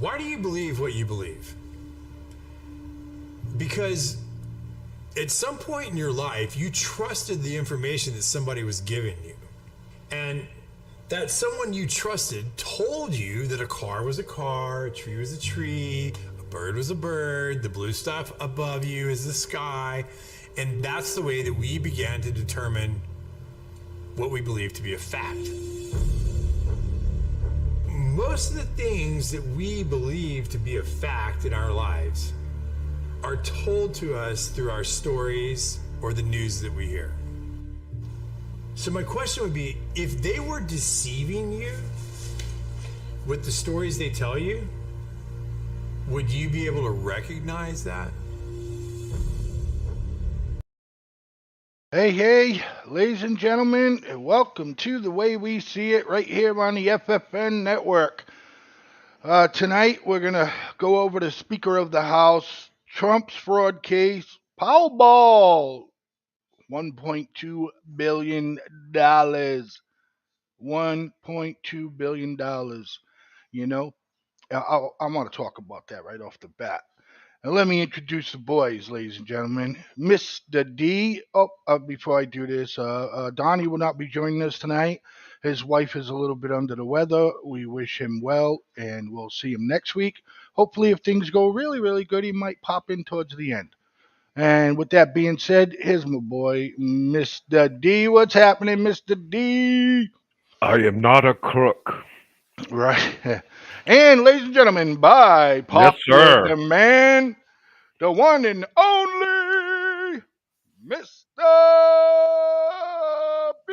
Why do you believe what you believe? Because at some point in your life, you trusted the information that somebody was giving you. And that someone you trusted told you that a car was a car, a tree was a tree, a bird was a bird, the blue stuff above you is the sky. And that's the way that we began to determine what we believe to be a fact. Most of the things that we believe to be a fact in our lives are told to us through our stories or the news that we hear. So my question would be, if they were deceiving you with the stories they tell you, would you be able to recognize that? Hey, ladies and gentlemen, and welcome to The Way We See It right here on the FFN Network. Tonight, we're going to go over the Speaker of the House, Trump's fraud case, Powerball, $1.2 billion. $1.2 billion. You know, I want to talk about that right off the bat. And let me introduce the boys, ladies and gentlemen. Mr. D. Before I do this, Donnie will not be joining us tonight. His wife is a little bit under the weather. We wish him well, and we'll see him next week. Hopefully, if things go really, really good, he might pop in towards the end. And with that being said, here's my boy, Mr. D. What's happening, Mr. D? I am not a crook. Right. And ladies and gentlemen, by Yes, popular sir. demand, the one and only Mr. B.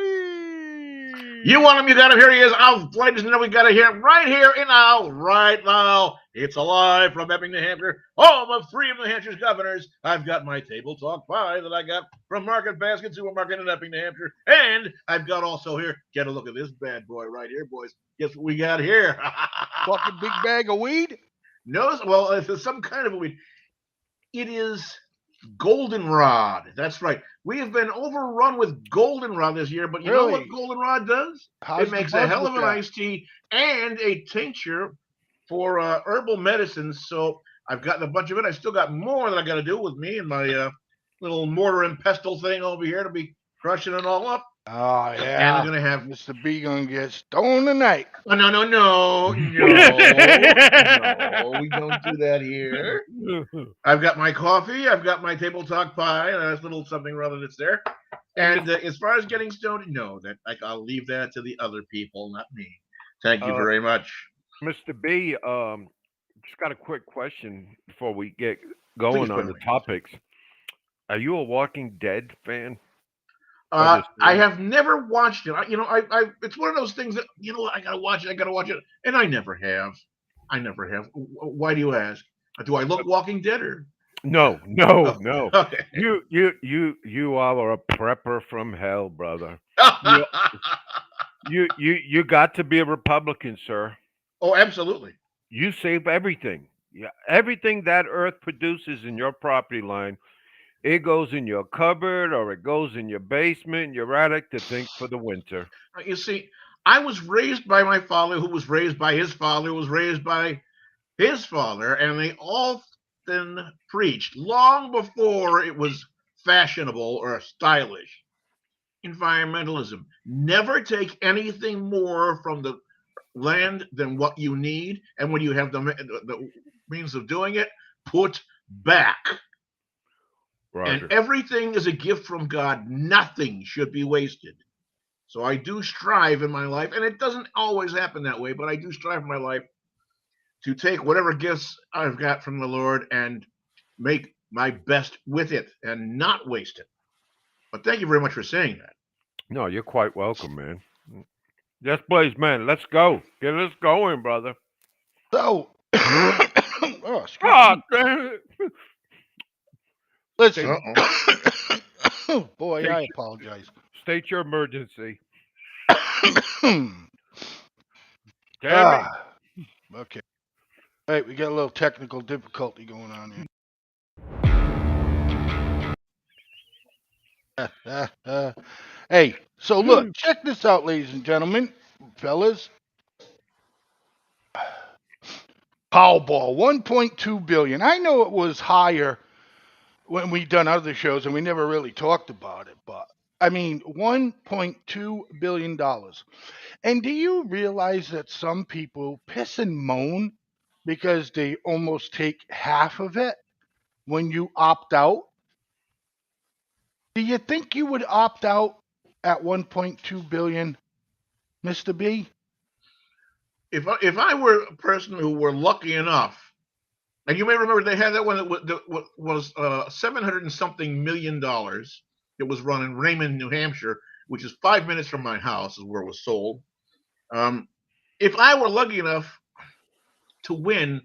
You want him, you got him. Here he is. Ladies and gentlemen, we got to hear him right here and now, right now. It's alive from Epping, New Hampshire, home of three of New Hampshire's governors. I've got my table talk pie that I got from Market Basket Supermarket in Epping, New Hampshire. And I've got also here, get a look at this bad boy right here, boys. Guess what we got here? Fucking big bag of weed? No, well, it's some kind of a weed. It is goldenrod. That's right. We have been overrun with goldenrod this year, but you know what goldenrod does? How's It makes the a buzz hell with of an that? iced tea and a tincture for herbal medicines. So I've gotten a bunch of it. I still got more that I got to do with me and my little mortar and pestle thing over here to be crushing it all up. Oh, And yeah. I'm going to have Mr. B gonna get stoned tonight. Oh, no. No, we don't do that here. I've got my coffee. I've got my table talk pie. And that's little something or other that's there. And as far as getting stoned, no, I'll leave that to the other people, not me. Thank you very much. Mr. B, just got a quick question before we get going on the topics. Are you a Walking Dead fan? I have never watched it. It's one of those things that, I gotta watch it. And I never have. Why do you ask? Do I look Walking Dead or? No. Okay. You are a prepper from hell, brother. You got to be a Republican, sir. Oh, absolutely. You save everything. Yeah, everything that Earth produces in your property line, it goes in your cupboard or it goes in your basement, your attic to think for the winter. You see, I was raised by my father, who was raised by his father, who was raised by his father, and they often preached long before it was fashionable or stylish. Environmentalism. Never take anything more from the land than what you need, and when you have the means of doing it, put back. Roger. And everything is a gift from God. Nothing should be wasted. So I do strive in my life, and it doesn't always happen that way, but I do strive in my life to take whatever gifts I've got from the Lord and make my best with it and not waste it. But thank you very much for saying that. No, you're quite welcome, man. Yes, please, man. Let's go. Get us going, brother. So, excuse Oh, me. Listen, boy, I State- apologize. State your emergency. Damn it. Okay. All right, we got a little technical difficulty going on here. Hey, so look, check this out, ladies and gentlemen, fellas. Powerball, 1.2 billion. I know it was higher when we done other shows and we never really talked about it, but I mean, $1.2 billion. And do you realize that some people piss and moan because they almost take half of it when you opt out? Do you think you would opt out at 1.2 billion, Mr. B? If I were a person who were lucky enough, and you may remember they had that one that was 700 and something million dollars. It was run in Raymond, New Hampshire, which is 5 minutes from my house, is where it was sold. If I were lucky enough to win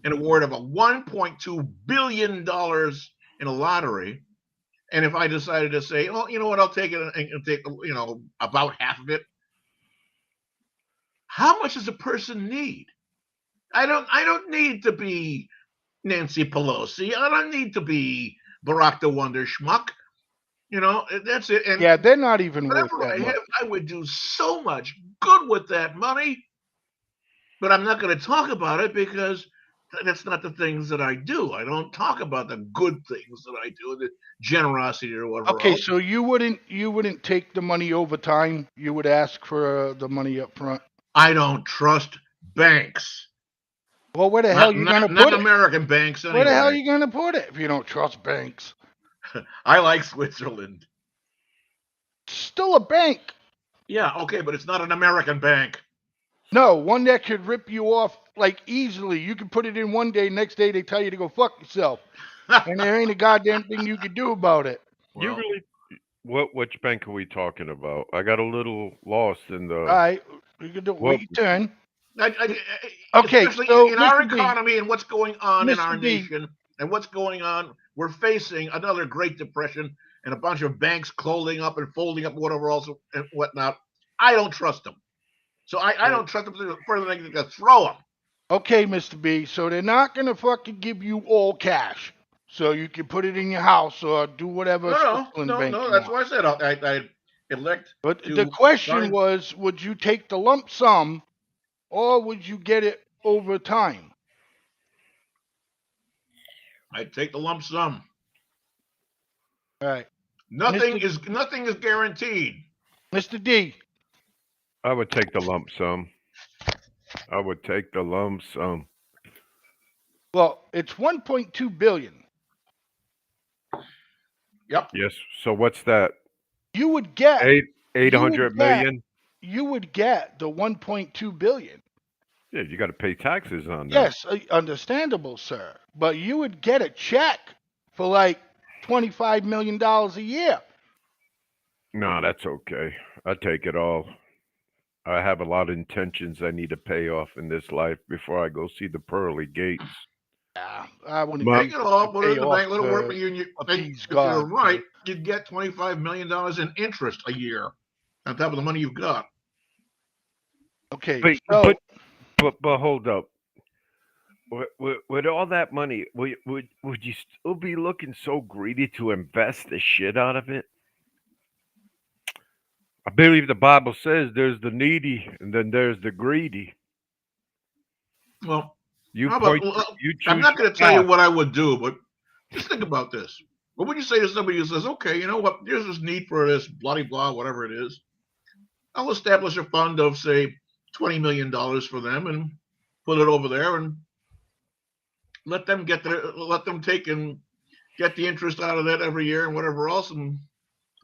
an award of a 1.2 billion dollars in a lottery, and if I decided to say, oh, you know what, I'll take it and take about half of it. How much does a person need? I don't need to be Nancy Pelosi. I don't need to be Barack the Wonder Schmuck. That's it. And Yeah, they're not even worth whatever that I much. have, I would do so much good with that money. But I'm not going to talk about it because that's not the things that I do. I don't talk about the good things that I do, the generosity or whatever Okay, else. so you wouldn't take the money over time. You would ask for the money up front. I don't trust banks. Well, where the hell are you gonna Not put it? American banks Where the hell are anyway. you gonna put it if you don't trust banks? I like Switzerland. It's still a bank. Yeah, okay, but it's not an American bank. No, one that could rip you off like easily. You can put it in one day, next day they tell you to go fuck yourself, and there ain't a goddamn thing you can do about it. You Well, really which bank are we talking about? I got a little lost in All the right, you can do what wait your turn. Okay, especially so in our Mr. B, economy and what's going on in our Mr. B, nation and what's going on, we're facing another Great Depression and a bunch of banks closing up and folding up, whatever else and whatnot. I don't trust them. So I don't trust them further than they can throw them. Okay, Mr. B, so they're not gonna fucking give you all cash, so you can put it in your house or do whatever Switzerland bank you That's want. why I said I elect But the to question sign. was, would you take the lump sum or would you get it over time? I take the lump sum. All right, Nothing Mr. is guaranteed. Mr. D. I would take the lump sum. I would take the lump sum. Well, it's 1.2 billion. Yep. Yes. So what's that? You would get Eight hundred million? you would get the 1.2 billion. Yeah, you got to pay taxes on that. Yes, understandable, sir. But you would get a check for like $25 million a year. No, that's okay. I take it all. I have a lot of intentions I need to pay off in this life before I go see the pearly gates. Yeah, I wouldn't But- Take it all, put it pay in the off bank, let it work to for you. And appease if you're God. right, you'd get $25 million in interest a year on top of the money you've got. Okay, But, so but hold up. With all that money, would you still be looking so greedy to invest the shit out of it? I believe the Bible says there's the needy and then there's the greedy. Well, You how about, point. You choose. I'm not going your to tell you path. what I would do, but just think about this. What would you say to somebody who says, okay, you know what, there's this need for this, blah, blah, whatever it is. I'll establish a fund of, say, $20 million for them and put it over there and let them take and get the interest out of that every year and whatever else. And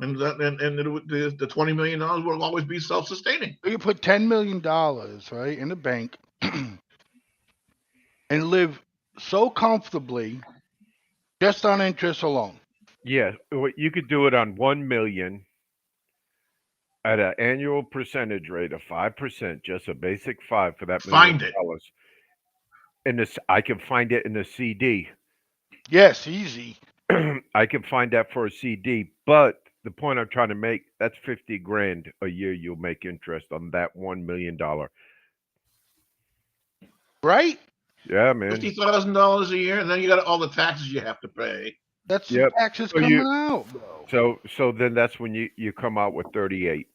the $20 million will always be self-sustaining. you put $10 million, right, in the bank and live so comfortably just on interest alone. Yeah, you could do it on 1 million at an annual percentage rate of 5%, just a basic 5 for that $1 million. Find it. And this, I can find it in a CD. Yes, easy. I can find that for a CD, but the point I'm trying to make, that's 50 grand a year you'll make interest on that $1 million. Right? Yeah, man. $50,000 a year, and then you got all the taxes you have to pay. That's Yep. the taxes So coming out, bro. So then that's when you come out with 38.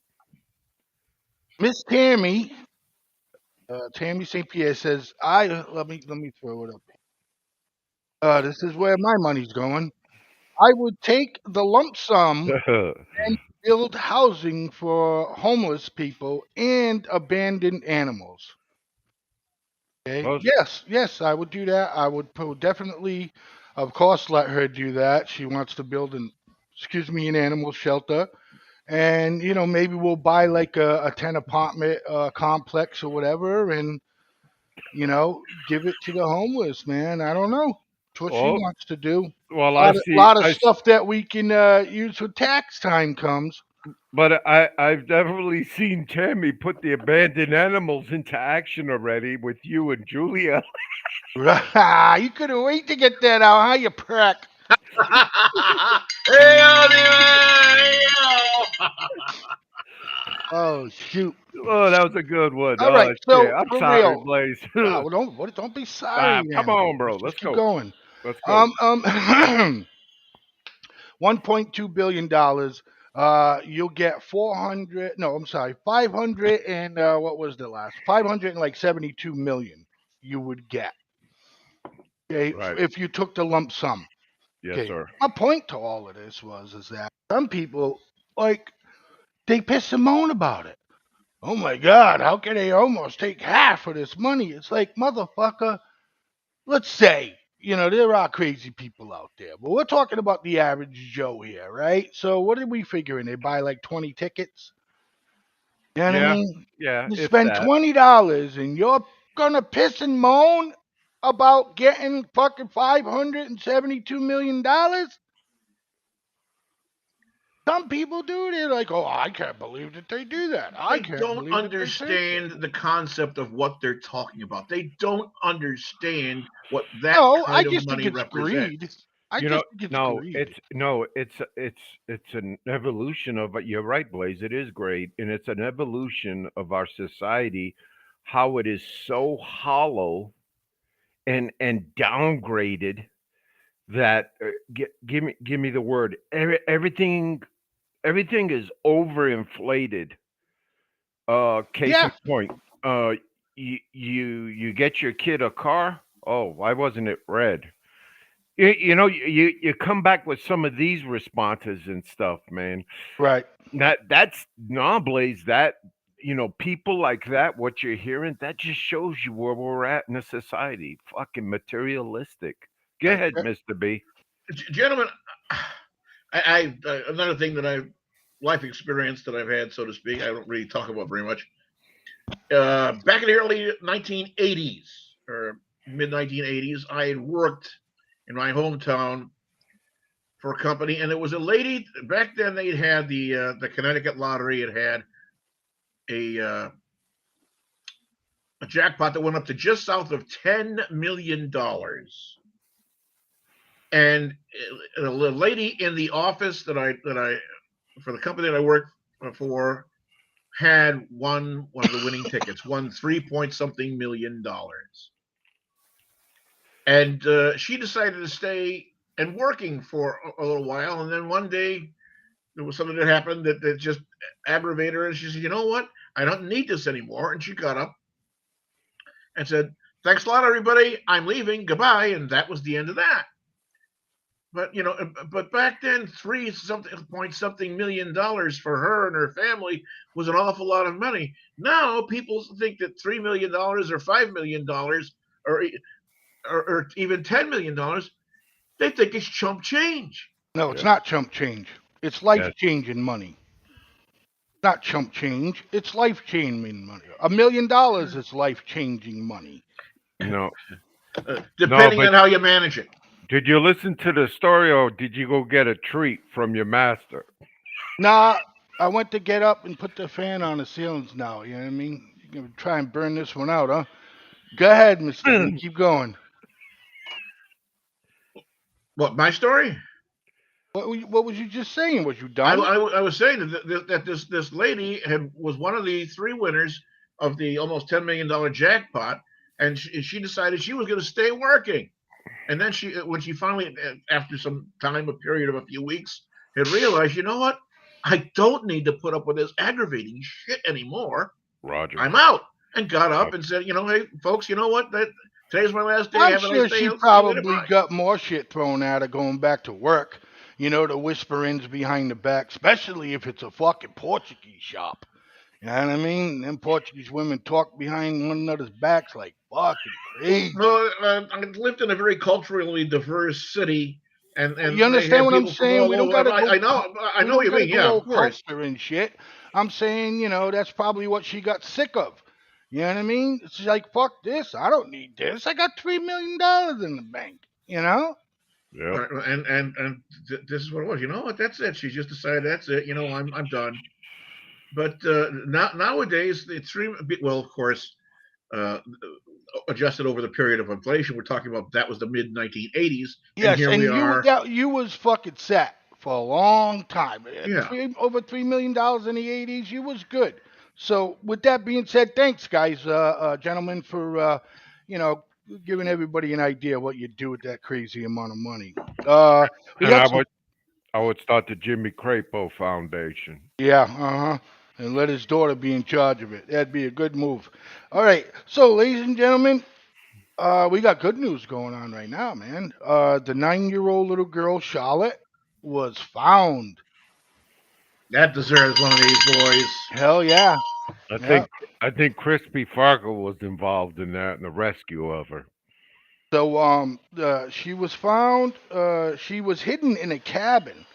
Miss Tammy Tammy St. Pierre says, let me throw it up. This is where my money's going. I would take the lump sum and build housing for homeless people and abandoned animals. Okay. Well, Yes, I would do that. I would definitely, of course, let her do that. She wants to build an animal shelter, and maybe we'll buy like a 10 apartment complex or whatever, and give it to the homeless, man. I don't know. It's what she well, wants to do. well, A lot of stuff that we can use when tax time comes. but I've definitely seen Tammy put the abandoned animals into action already with you and Julia. Right. You couldn't wait to get that out, huh, you prick? Hey-o, Demon! Hey-o! Oh, shoot. Oh, that was a good one. All Oh right. shit, So, I'm for sorry, real. Blaze. Well, don't be sorry Come then. on, bro. Let's Let's keep go. going. Let's go. 1.2 billion dollars. You'll get 400. No, I'm sorry, 500 and what was the last? 572 million. You would get. Okay, Right. if you took the lump sum. Yes, Okay. sir. My point to all of this is that some people like they piss and moan about it. Oh my God, how can they almost take half of this money? It's like, motherfucker, let's say, there are crazy people out there, but we're talking about the average Joe here, right? So what are we figuring? They buy like 20 tickets? You know what I Yeah, mean? yeah. You If spend that. $20 and you're gonna piss and moan about getting fucking $572 million? Some people do. They're like, oh, I can't believe that they do that. I They can't don't believe that they take it. understand the concept of what they're talking about. They don't understand what that No, I kind of just think money it's greed. represents. I You know, just think it's no, greed. it's an evolution of it. You're right, Blaze. It is great, and it's an evolution of our society, how it is so hollow and downgraded that give me the word. Everything is overinflated. Case in Yeah, point, you get your kid a car. Oh, why wasn't it red? You come back with some of these responses and stuff, man. right. That's non-blaze. That people like that. What you're hearing, that just shows you where we're at in a society. Fucking materialistic. Go Right. ahead, Mister B. Gentlemen, another thing that I've life experience that I've had, so to speak. I don't really talk about very much. Back in the early 1980s or mid 1980s, I had worked in my hometown for a company, and it was a lady. Back then, they had the Connecticut lottery. It had a jackpot that went up to just south of $10 million. And the lady in the office that I for the company that I worked for had won one of the winning tickets, won 3 point something $1 million, and she decided to stay and working for a little while, and then one day there was something that happened that just aggravated her, and she said, "You know what? I don't need this anymore." And she got up and said, "Thanks a lot, everybody. I'm leaving. Goodbye." And that was the end of that. But back then, three something $1 million for her and her family was an awful lot of money. Now people think that $3 million or $5 million or or even $10 million, they think it's chump change. No, it's Yeah. not chump change. It's life Yes. changing money. Not chump change. It's life changing money. $1 million is life changing money. No. No. Depending But on how you manage it. did you listen to the story, or did you go get a treat from your master? Nah, I went to get up and put the fan on the ceilings now. You know what I mean? You're going to try and burn this one out, huh? Go ahead, Mr. B. Keep going. What, my story? What was you just saying? Was you I, done? I, I was saying that this lady was one of the three winners of the almost $10 million jackpot, and she decided she was going to stay working. And then when she finally, after some time, a period of a few weeks, had realized, you know what? I don't need to put up with this aggravating shit anymore. Roger. I'm out. and got up Okay. and said, hey, folks, you know what? Today's my last day. I'm Have a nice sure day. she I'll see you later. probably Bye. got more shit thrown at her going back to work. The whisperings behind the back, especially if it's a fucking Portuguese shop. You know what I mean? Them Portuguese women talk behind one another's backs like fucking crazy. No, I lived in a very culturally diverse city, You and they understand had what I'm people from saying? all We don't over. gotta go. I We know what don't you gotta mean. go Yeah, of all course. culture and shit. I'm saying, that's probably what she got sick of. You know what I mean? She's like, fuck this. I don't need this. I got $3 million in the bank. You know? Yep. Right, and this is what it was. You know what? That's it. She just decided that's it. I'm done. But nowadays, it's well, of course, uh, adjusted over the period of inflation. We're talking about that was the mid 1980s, and Yes, here we and are. you was fucking set for a long time. Yeah, Over $3 million in the '80s, you was good. So with that being said, thanks guys, gentlemen, for you know giving everybody an idea what you do with that crazy amount of money. We And got I some, would I would start the Jimmy Crapo Foundation. yeah, and let his daughter be in charge of it. That'd be a good move. All right, so ladies and gentlemen, we got good news going on right now, man. The 9-year-old little girl, Charlotte, was found. that deserves one of these boys. Hell yeah. I Yeah. think I think Crispy Farkle was involved in that in the rescue of her. So she was found. She was hidden in a cabin,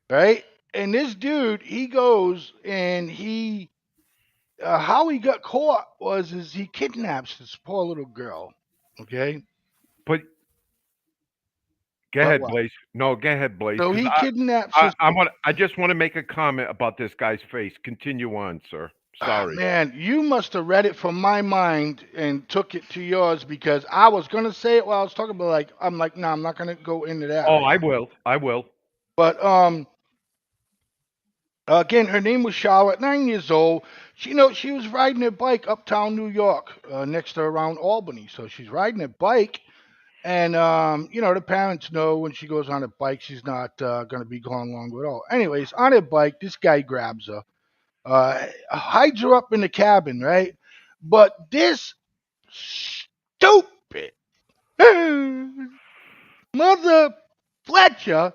right? And this dude, he goes and how he got caught is he kidnaps this poor little girl. Okay. But go What? ahead, What? Blaze. No, go ahead, Blaze, So because he kidnaps I this. I want I just want to make a comment about this guy's face. Continue on, sir. Ah, Sorry. man, you must have read it from my mind and took it to yours because I was gonna say it while I was talking, but I'm like, no, I'm not gonna go into that Oh, right I now. will. I will. But again, her name was Charlotte, 9 years old. She was riding her bike uptown New York, next to around Albany. So she's riding her bike, and the parents know when she goes on a bike, she's not gonna be going along with all. Anyways, on her bike, this guy grabs her, hides her up in the cabin, right? But this stupid mother Fletcher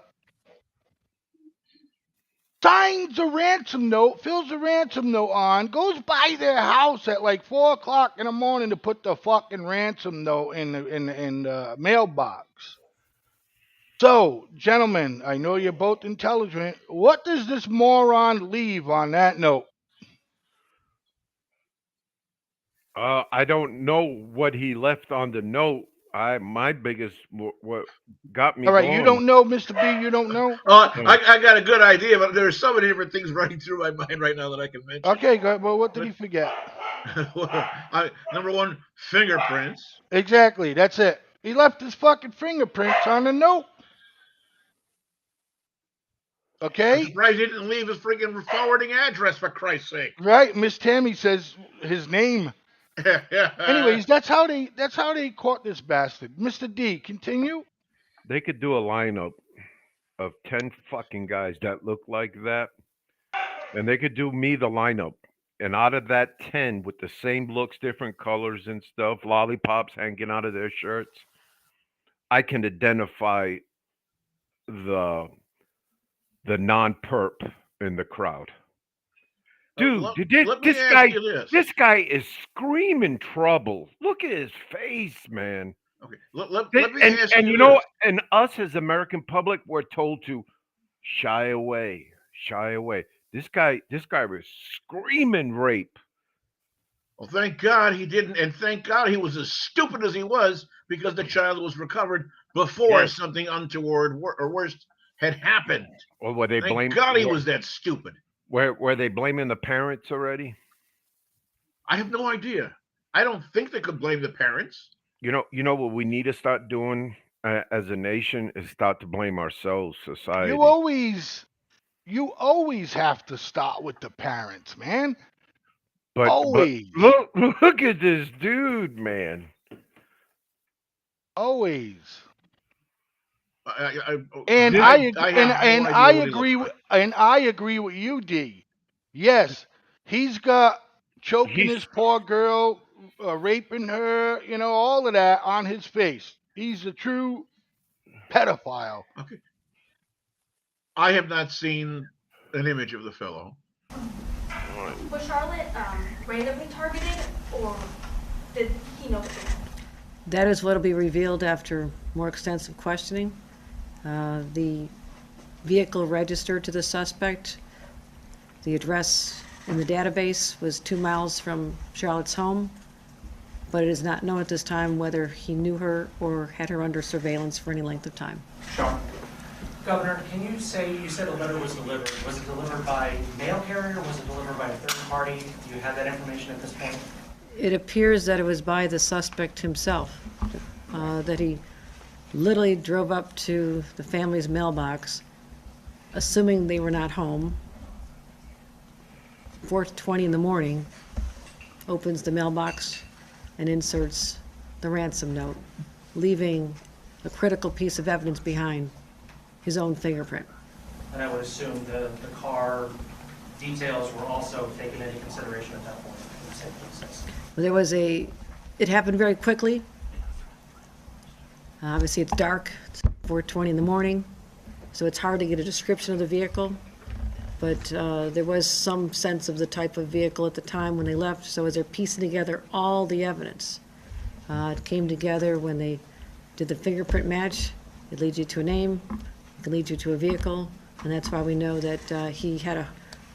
signs a ransom note, fills a ransom note on, goes by their house at like 4 o'clock in the morning to put the fucking ransom note in the mailbox. So, gentlemen, I know you're both intelligent. What does this moron leave on that note? I don't know what he left on the note. My biggest what got me All right, you going. don't know, Mr. B. You don't know. No. I got a good idea, but there are so many different things running through my mind right now that I can mention. Okay, good. Well, what did But he forget? number one, fingerprints. Exactly. That's it. He left his fucking fingerprints on the note. I'm Okay. surprised he didn't leave his freaking forwarding address for Christ's sake. Right. Miss Tammy says his name. Anyways, that's how they caught this bastard. Mr. D, continue. They could do a lineup of 10 fucking guys that look like that, and they could do me the lineup. And out of that 10 with the same looks, different colors and stuff, lollipops hanging out of their shirts, I can identify the the non-perp in the crowd. Dude, let me this ask guy you this. this guy is screaming trouble. Look at his face, man. Okay, let me ask And you you know, this. and us as American public, we're told to shy away, shy away. This guy was screaming rape. Well, thank God he didn't, and thank God he was as stupid as he was because the child was recovered before Yes. something untoward or worse had happened. Or were they Thank blame God he was that stupid. were they blaming the parents already? I have no idea. I don't think they could blame the parents. You know what we need to start doing as a nation is start to blame ourselves, You society. always you always have to start with the parents, man. But Always. look at this dude, man. Always. I, And This I have no idea what he looks like. and I agree with you, D. Yes, he's got choking He's this poor girl, raping her, all of that on his face. He's a true pedophile. Okay. I have not seen an image of the fellow. Was Charlotte randomly targeted, or did he know? That is what will be revealed after more extensive questioning. The vehicle registered to the suspect, the address in the database was 2 miles from Charlotte's home, but it is not known at this time whether he knew her or had her under surveillance for any length of time. Sean. Governor, can you said a letter was delivered. Was it delivered by mail carrier? Was it delivered by a third party? Do you have that information at this point? It appears that it was by the suspect himself, that he literally drove up to the family's mailbox, assuming they were not home, 4:20 in the morning, opens the mailbox and inserts the ransom note, leaving a critical piece of evidence behind, his own fingerprint. And I would assume the car details were also taken into consideration at that point. It happened very quickly. Obviously, it's dark, it's 4:20 in the morning, so it's hard to get a description of the vehicle, but there was some sense of the type of vehicle at the time when they left, so as they're piecing together all the evidence, it came together when they did the fingerprint match. It leads you to a name, it can lead you to a vehicle, and that's why we know that he had a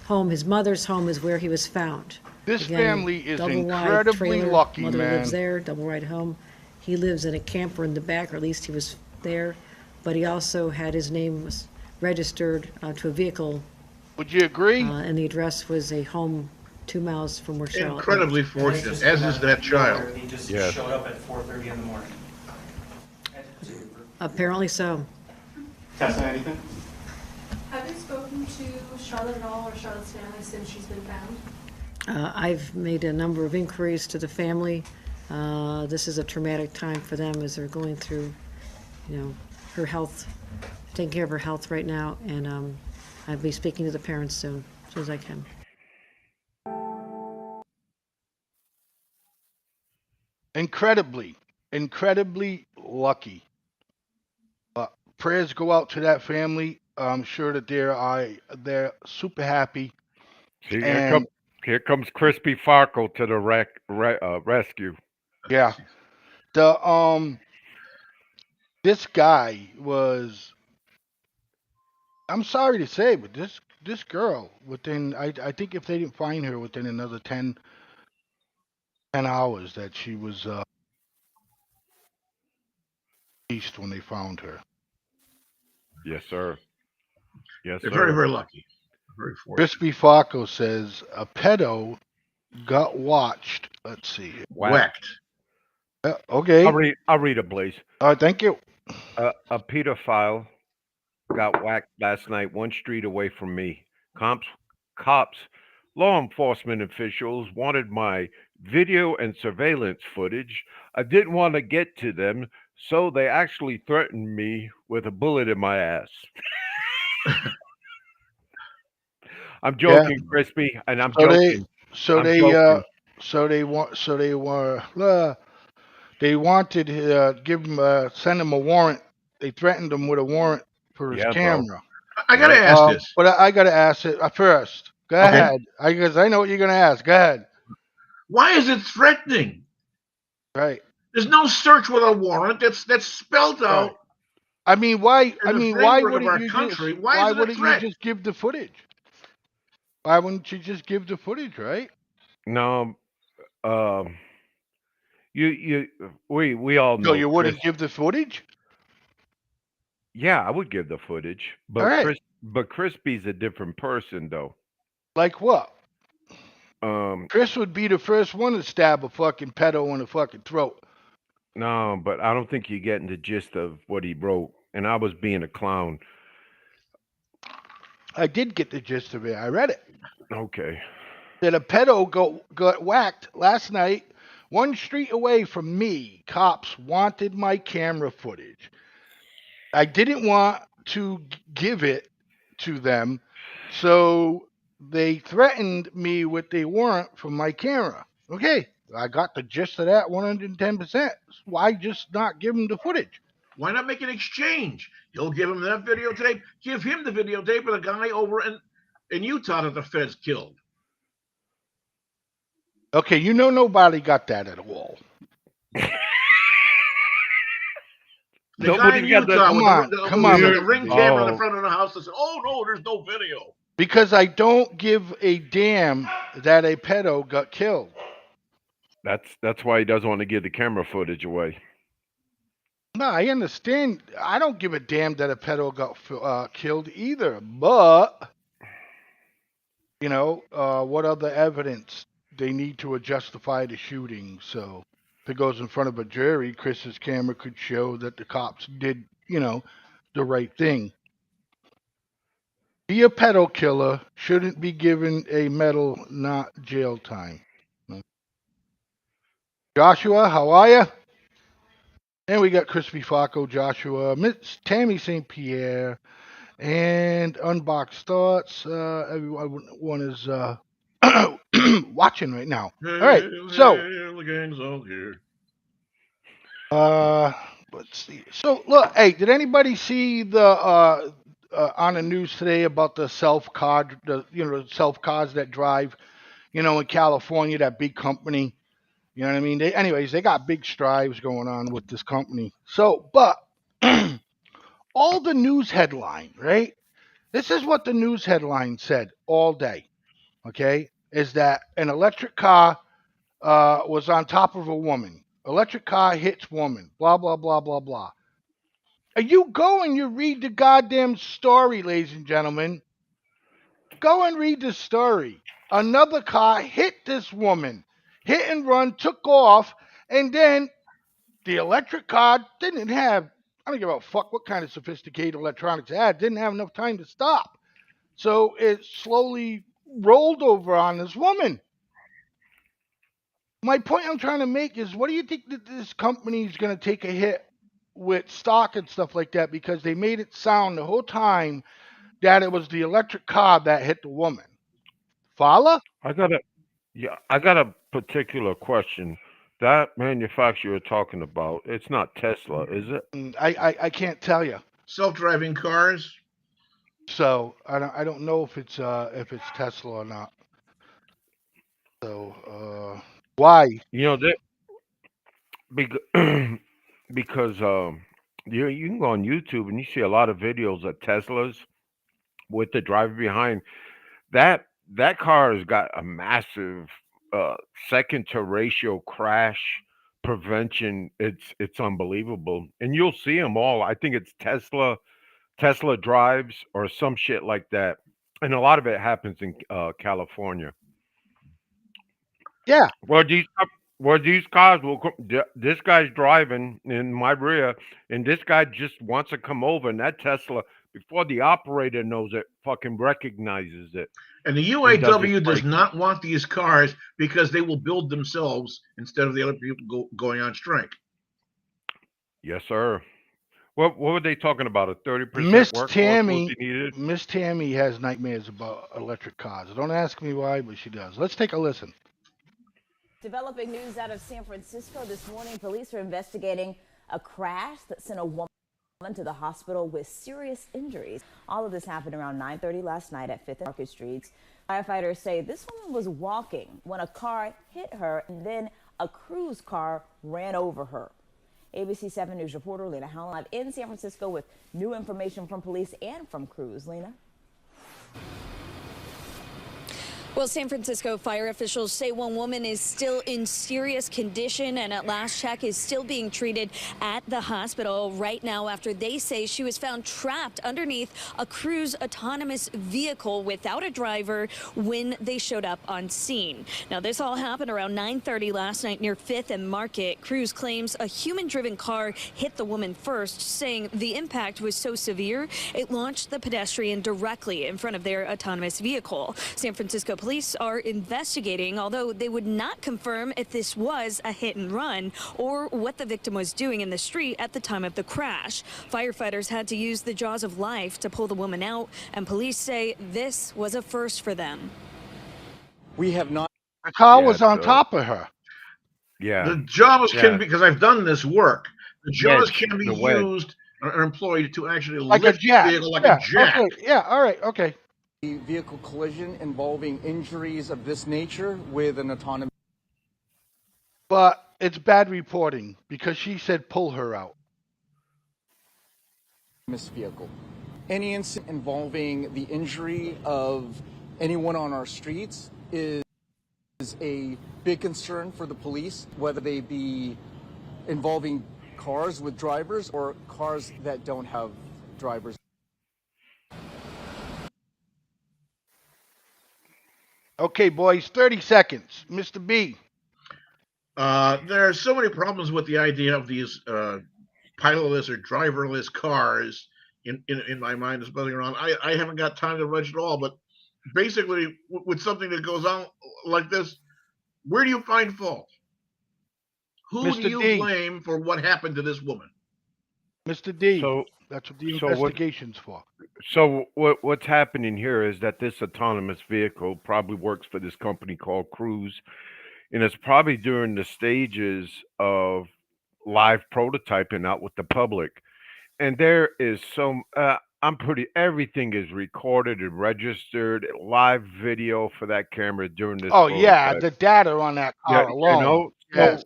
home. His mother's home is where he was found. This Again, family is double-wide incredibly trailer, lucky, mother man. lives there, double-wide home. He lives in a camper in the back, or at least he was there, but he also had his name was registered to a vehicle, Would you agree? and the address was a home 2 miles from where Charlotte lived. Incredibly fortunate, as is that child. He just Yes. showed up at 4:30 in the morning. Apparently so. Tessa, anything? Have you spoken to Charlotte at all, or Charlotte's family, since she's been found? I've made a number of inquiries to the family. This is a traumatic time for them as they're going through, her health, taking care of her health right now, and I'll be speaking to the parents soon, as soon as I can. Incredibly lucky. Prayers go out to that family. I'm sure that they're super happy. See, And here comes Crispy Farkle to the rescue. yeah, this guy was. I'm sorry to say, but this girl within I think if they didn't find her within another 10 hours that she was deceased when they found her. Yes, sir. Yes, They're sir. very, very lucky. Very fortunate. Crispy Farco says a pedo got watched. Let's see. Whacked. Okay. I'll read it, Blaze. Thank you. A pedophile got whacked last night 1 street away from me. Cops, law enforcement officials wanted my video and surveillance footage. I didn't want to get to them, so they actually threatened me with a bullet in my ass. I'm joking, Crispy, and I'm joking. They wanted send him a warrant. They threatened him with a warrant for his camera. I gotta ask this. But I gotta ask it first. Go ahead. Because I know what you're gonna ask. Go ahead. Why is it threatening? Right. There's no search with a warrant. That's spelled out. Right. I mean, why? In the framework of our country, why is it a threat? You just give the footage? Why wouldn't you just give the footage, right? No, we all know. So you wouldn't give the footage? Yeah, I would give the footage, but All right. Crispy's a different person, though. Like what? Um, Chris would be the first one to stab a fucking pedo in the fucking throat. no, but I don't think you're getting the gist of what he wrote, and I was being a clown. I did get the gist of it. I read it. Okay. That a pedo got whacked last night 1 street away from me. Cops wanted my camera footage. I didn't want to give it to them, so they threatened me with a warrant for my camera. Okay, I got the gist of that 110%. Why just not give them the footage? Why not make an exchange? He'll give him that videotape. Give him the videotape of the guy over in Utah that the feds killed. Okay, nobody got that at all. The guy in Nobody's got that. Utah Come on, with the ring camera in the Oh, front of the house that said, "Oh no, there's no video." because I don't give a damn that a pedo got killed. that's why he doesn't want to give the camera footage away. No, I understand. I don't give a damn that a pedo got killed either. But, what other evidence they need to justify the shooting? So if it goes in front of a jury, Chris's camera could show that the cops did, the right thing. Be a pedo killer, shouldn't be given a medal, not jail time. Joshua, how are you? And we got Crispy Faco, Joshua, Miss Tammy St. Pierre, and Unboxed Thoughts. Everyone is watching right now. All right, so the gang's all here. let's see. So look, hey, did anybody see the on the news today about the self cars that drive, in California, that big company? You know what I mean? They got big strides going on with this company. So, but all the news headline, right? This is what the news headline said all day, okay? Is that an electric car was on top of a woman. Electric car hits woman, blah, blah, blah, blah, blah. You go and you read the goddamn story, ladies and gentlemen. Go and read the story. Another car hit this woman. Hit and run, took off, and then the electric car didn't have, I don't give a fuck what kind of sophisticated electronics it had, didn't have enough time to stop. So it slowly rolled over on this woman. My point I'm trying to make is, what do you think that this company is going to take a hit with stock and stuff like that, because they made it sound the whole time that it was the electric car that hit the woman? Follow? I got a particular question. That manufacturer you're talking about, it's not Tesla, is it? I can't tell you. Self-driving cars. So I don't know if it's Tesla or not. So why? That because you can go on YouTube and you see a lot of videos of Teslas with the driver behind. That car has got a massive second to ratio crash prevention. It's unbelievable, and you'll see them all. I think it's Tesla drives or some shit like that, and a lot of it happens in California. Yeah. Where these cars will come, this guy's driving in my rear, and this guy just wants to come over, and that Tesla, before the operator knows it, fucking recognizes it. And the UAW does not want these cars because they will build themselves instead of the other people going on strike. Yes, sir. What were they talking about? A 30% Miss workforce Tammy, will be needed? Miss Tammy has nightmares about electric cars. Don't ask me why, but she does. Let's take a listen. Developing news out of San Francisco this morning. Police are investigating a crash that sent a woman to the hospital with serious injuries. All of this happened around 9:30 last night at 5th and Market Streets. Firefighters say this woman was walking when a car hit her, and then a cruise car ran over her. ABC 7 News reporter Lena Howland in San Francisco with new information from police and from crews. Lena? Well, San Francisco fire officials say one woman is still in serious condition and at last check is still being treated at the hospital right now after they say she was found trapped underneath a Cruise autonomous vehicle without a driver when they showed up on scene. Now, this all happened around 9:30 last night near 5th and Market. Cruise claims a human-driven car hit the woman first, saying the impact was so severe it launched the pedestrian directly in front of their autonomous vehicle. San Francisco police are investigating, although they would not confirm if this was a hit and run or what the victim was doing in the street at the time of the crash. Firefighters had to use the jaws of life to pull the woman out, and police say this was a first for them. We have not. The car Yeah, was on so- top of her. Yeah. The jaws Yeah. can be, because I've done this work, the jaws Wedge, can be the wedge. used or employed to actually Like a lift jack. the vehicle like yeah, a jack. Okay. Yeah, all right, okay. The vehicle collision involving injuries of this nature with an autonomous But it's bad reporting because she said pull her out. vehicle. Any incident involving the injury of anyone on our streets is a big concern for the police, whether they be involving cars with drivers or cars that don't have drivers. Okay, boys, 30 seconds. Mr. B. There are so many problems with the idea of these pilotless or driverless cars in my mind is buzzing around. I haven't got time to read it all, but basically with something that goes on like this, where do you find fault? Who Mr. do you D. blame for what happened to this woman? Mr. D. So, That's what the so what- investigation's for. So what's happening here is that this autonomous vehicle probably works for this company called Cruise, and it's probably during the stages of live prototyping out with the public. And there is some, everything is recorded and registered, live video for that camera during this. Oh, yeah, prototype. the data on that car alone. So,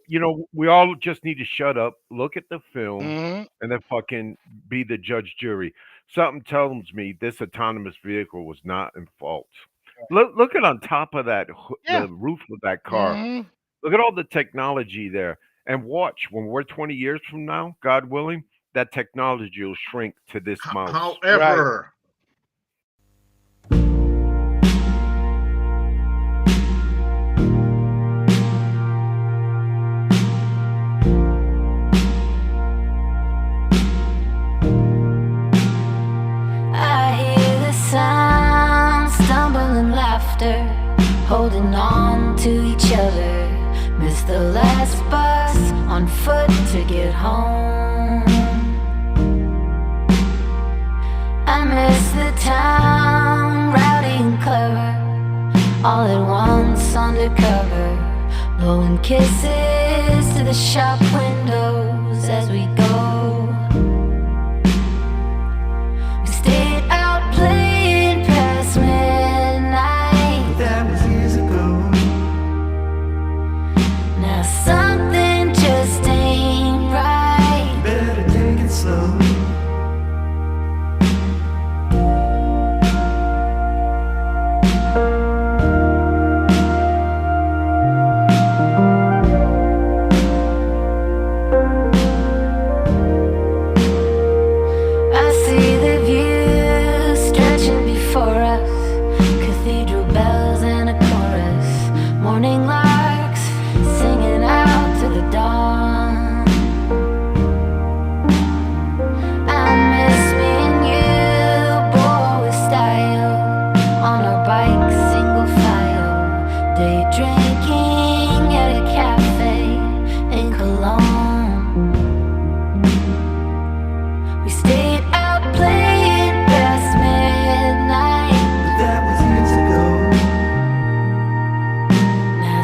we all just need to shut up, look at the film, Mhm. and then fucking be the judge jury. Something tells me this autonomous vehicle was not in fault. Look at on top of that, Yeah. the roof of that car. Mhm. Look at all the technology there. And watch, when we're 20 years from now, God willing, that technology will shrink to this mouse. However, I hear the sound, stumbling laughter, holding on to each other. Miss the last bus on foot to get home. I miss the town, rowdy and clever, all at once undercover, blowing kisses to the shop windows as we go. We stayed out playing past midnight. That was years ago. Now something just ain't right. Better take it slow. I see the view stretching before us, cathedral bells and a chorus, morning larks singing out to the dawn. I miss me and you, boy, with style, on our bikes, single file, day drinking at a cafe in Cologne. We stayed out playing past midnight. But that was years ago. Now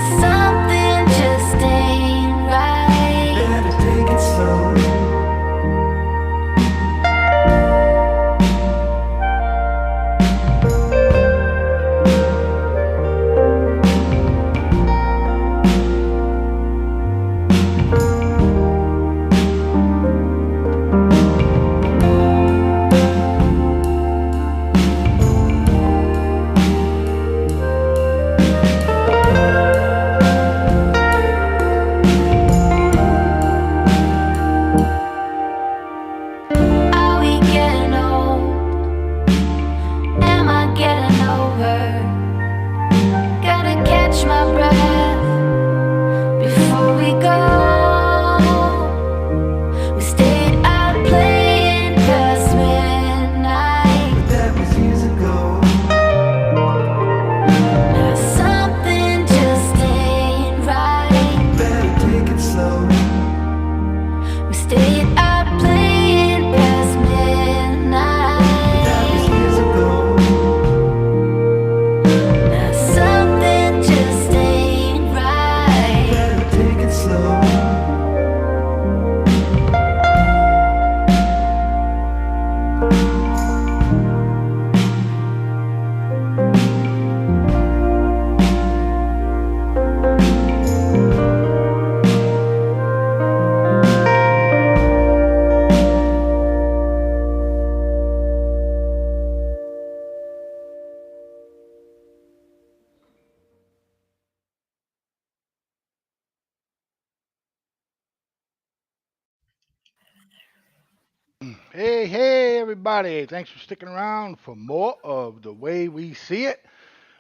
Hey, everybody. Thanks for sticking around for more of The Way We See It.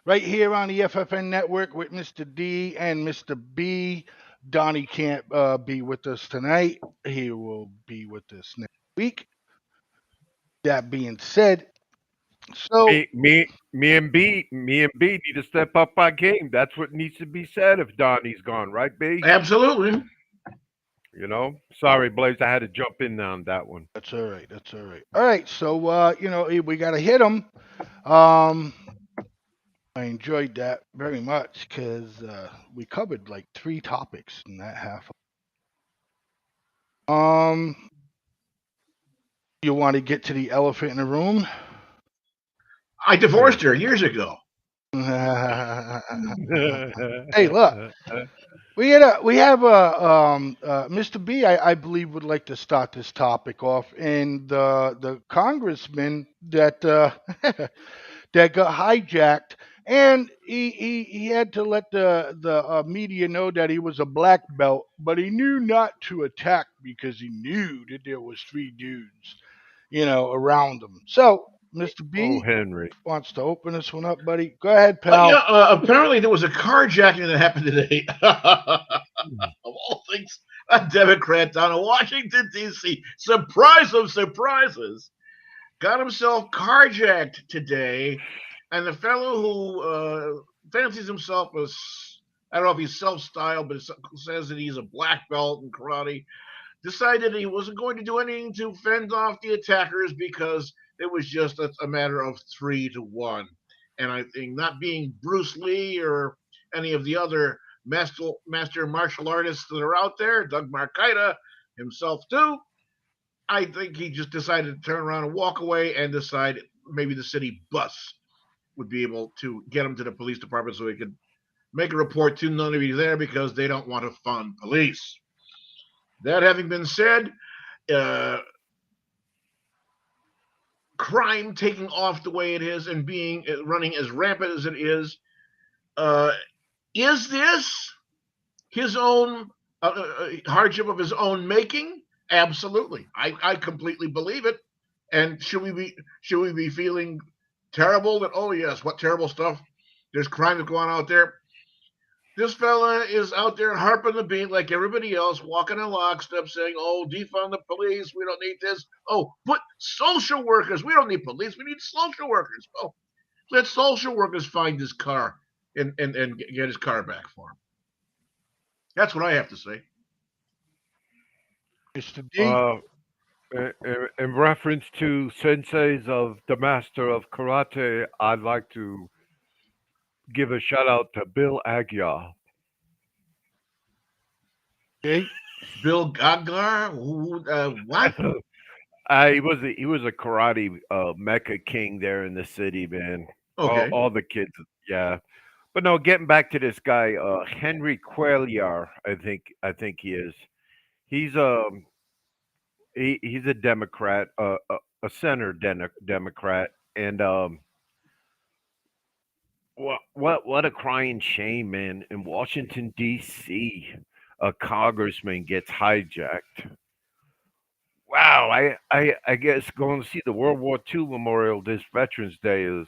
Right here on the FFN Network with Mr. D and Mr. B. Donnie can't be with us tonight. He will be with us next week. That being said, so Me and B need to step up our game. That's what needs to be said if Donnie's gone, right, B? Absolutely. You know? Sorry, Blaze, I had to jump in on that one. that's all right. That's all right. All right. So, we got to hit him. I enjoyed that very much because we covered like 3 topics in that half. You want to get to the elephant in the room? I divorced her years ago. Hey, look, we have Mr. B. I believe would like to start this topic off, and the congressman that that got hijacked, and he had to let the media know that he was a black belt, but he knew not to attack because he knew that there was 3 dudes, around him. So, Mr. Oh, B Henry. wants to open this one up, buddy. Go ahead, Yeah, pal. apparently there was a carjacking that happened today. Of all things, a Democrat down in Washington, D.C. Surprise of surprises. Got himself carjacked today. And the fellow who fancies himself as, I don't know if he's self styled, but says that he's a black belt in karate, decided he wasn't going to do anything to fend off the attackers because it was just a matter of 3-1. And I think not being Bruce Lee or any of the other master martial artists that are out there, Doug Marcaida himself too, I think he just decided to turn around and walk away and decide maybe the city bus would be able to get him to the police department so he could make a report to none of you there because they don't want to fund police. That having been said, uh, crime taking off the way it is and being running as rampant as it uh, is this his own hardship of his own making? Absolutely, I completely believe it. And should we be feeling terrible that, oh yes, what terrible stuff? There's crime that's going on out there. This fella is out there harping the beat like everybody else, walking in lockstep, saying, "Oh, defund the police. We don't need this. Oh, put social workers. We don't need police. We need social workers. Oh, let social workers find his car and get his car back for him." That's what I have to say. Mr. D. Uh, in reference to senseis of the master of karate, I'd like to give a shout out to Bill Aguiar. Okay. Bill Gagar, what? He was a karate mecca king there in the city, man. All, Okay. all the kids, yeah. But no, getting back to this guy, Henry Cuellar, I think he is. He's he's a Democrat, a center Democrat, and what a crying shame, man! In Washington D.C., a congressman gets hijacked. Wow, I guess going to see the World War II memorial this Veterans Day is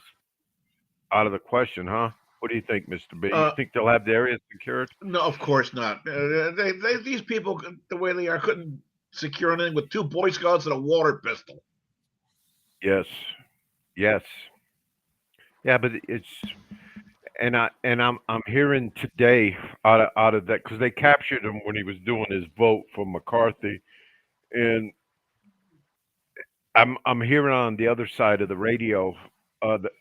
out of the question, huh? What do you think, Mister B? You Uh, think they'll have the area secured? no, of course not. These people, the way they are, couldn't secure anything with 2 Boy Scouts and a water pistol. Yes, yes, yeah, but it's I'm hearing today out of that because they captured him when he was doing his vote for McCarthy, and I'm hearing on the other side of the radio,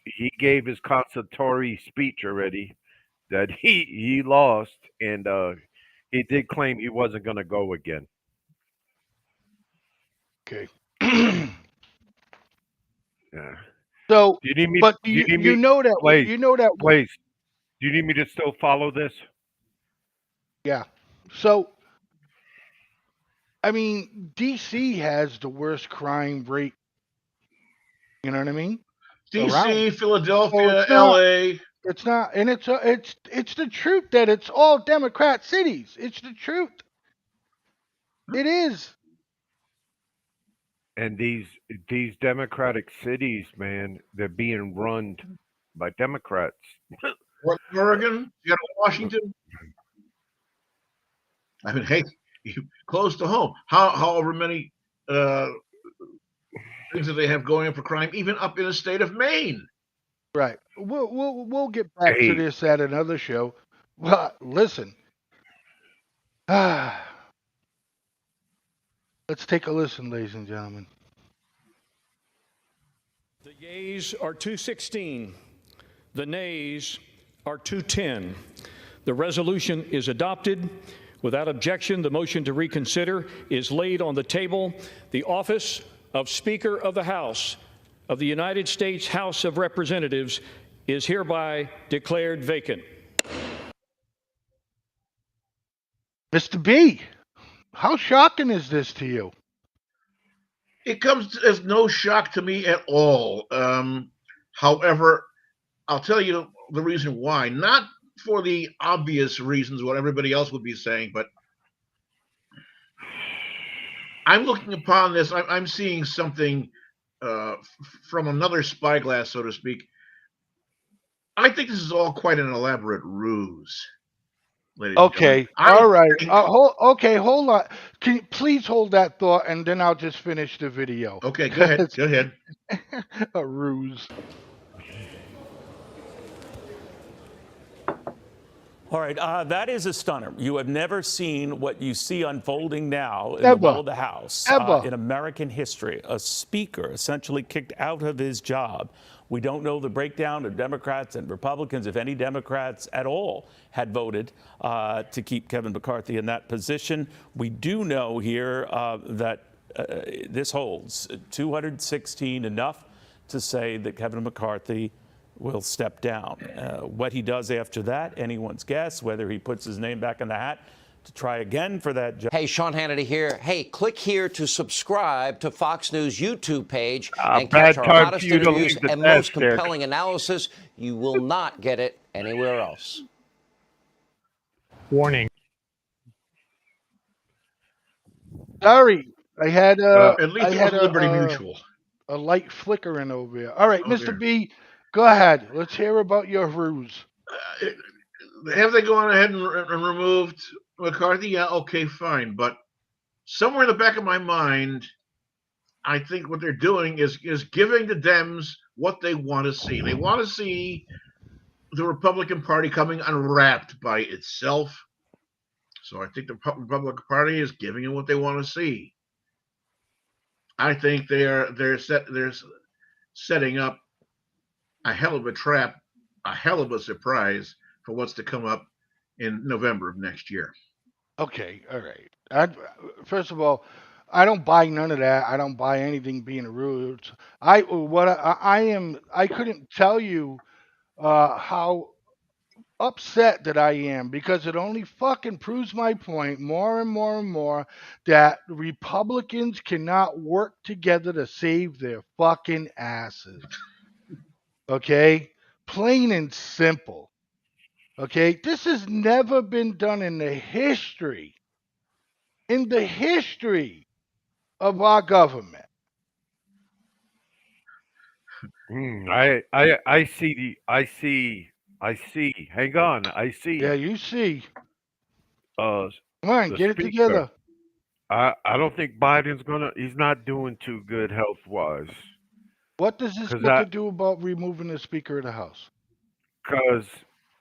he gave his consulatory speech already that he lost, and he did claim he wasn't going to go again. Okay. Yeah. So, Do you need me? but Do you need you me? know that Blaze, you know that Blaze. Do you need me to still follow this? yeah. So, I mean, DC has the worst crime rate. You know what I mean? Around. D.C., So Philadelphia, it's not. L.A. It's not, and it's the truth that it's all Democrat cities. It's the truth. It is. And these democratic cities, man, they're being run by Democrats. Oregon, Seattle, Washington. I mean, hey, close to home. However many uh, things that they have going on for crime, even up in the state of Maine. Right. We'll get back to Hey, this at another show. But listen. Let's take a listen, ladies and gentlemen. The yeas are 216. The nays are 210. The resolution is adopted. Without objection, the motion to reconsider is laid on the table. The office of Speaker of the House of the United States House of Representatives is hereby declared vacant. Mr. B, how shocking is this to you? It comes as no shock to me at all. However, I'll tell you the reason why. Not for the obvious reasons what everybody else would be saying, but I'm looking upon this. I'm seeing something from another spyglass, so to speak. I think this is all quite an elaborate ruse, ladies and Okay. gentlemen. All right. Think, Okay, hold on. Can you please hold that thought, and then I'll just finish the video. okay, go ahead. Go ahead. A ruse. All right, that is a stunner. You have never seen what you see unfolding now in Ever. the well of the House Ever. in American history. A speaker essentially kicked out of his job. We don't know the breakdown of Democrats and Republicans, if any Democrats at all had voted to keep Kevin McCarthy in that position. We do know here that this holds 216, enough to say that Kevin McCarthy will step down. What he does after that, anyone's guess, whether he puts his name back in the hat to try again for that job. Hey, Sean Hannity here. Hey, click here to subscribe to Fox News YouTube page and catch our hottest interviews and most compelling analysis. You will not get it anywhere else. Warning. Sorry, I had At least I it had was Liberty Mutual. a light flickering over here. All right, Oh, Mr. dear. B, go ahead. Let's hear about your ruse. Have they gone ahead and removed McCarthy? Yeah, okay, fine. But somewhere in the back of my mind, I think what they're doing is giving the Dems what they want to see. They want to see the Republican Party coming unwrapped by itself. So I think the Republican Party is giving them what they want to see. I think they're setting up a hell of a trap, a hell of a surprise for what's to come up in November of next year. Okay, all right. First of all, I don't buy none of that. I don't buy anything being a ruse. I couldn't tell you how upset that I am, because it only fucking proves my point more and more and more that Republicans cannot work together to save their fucking asses. Okay? Plain and simple. Okay? This has never been done in the history of our government. I see. Hang on, I see. Yeah, you see. Come on, get it together. I don't think he's not doing too good health wise. What does this got to do about removing the Speaker of the House? Because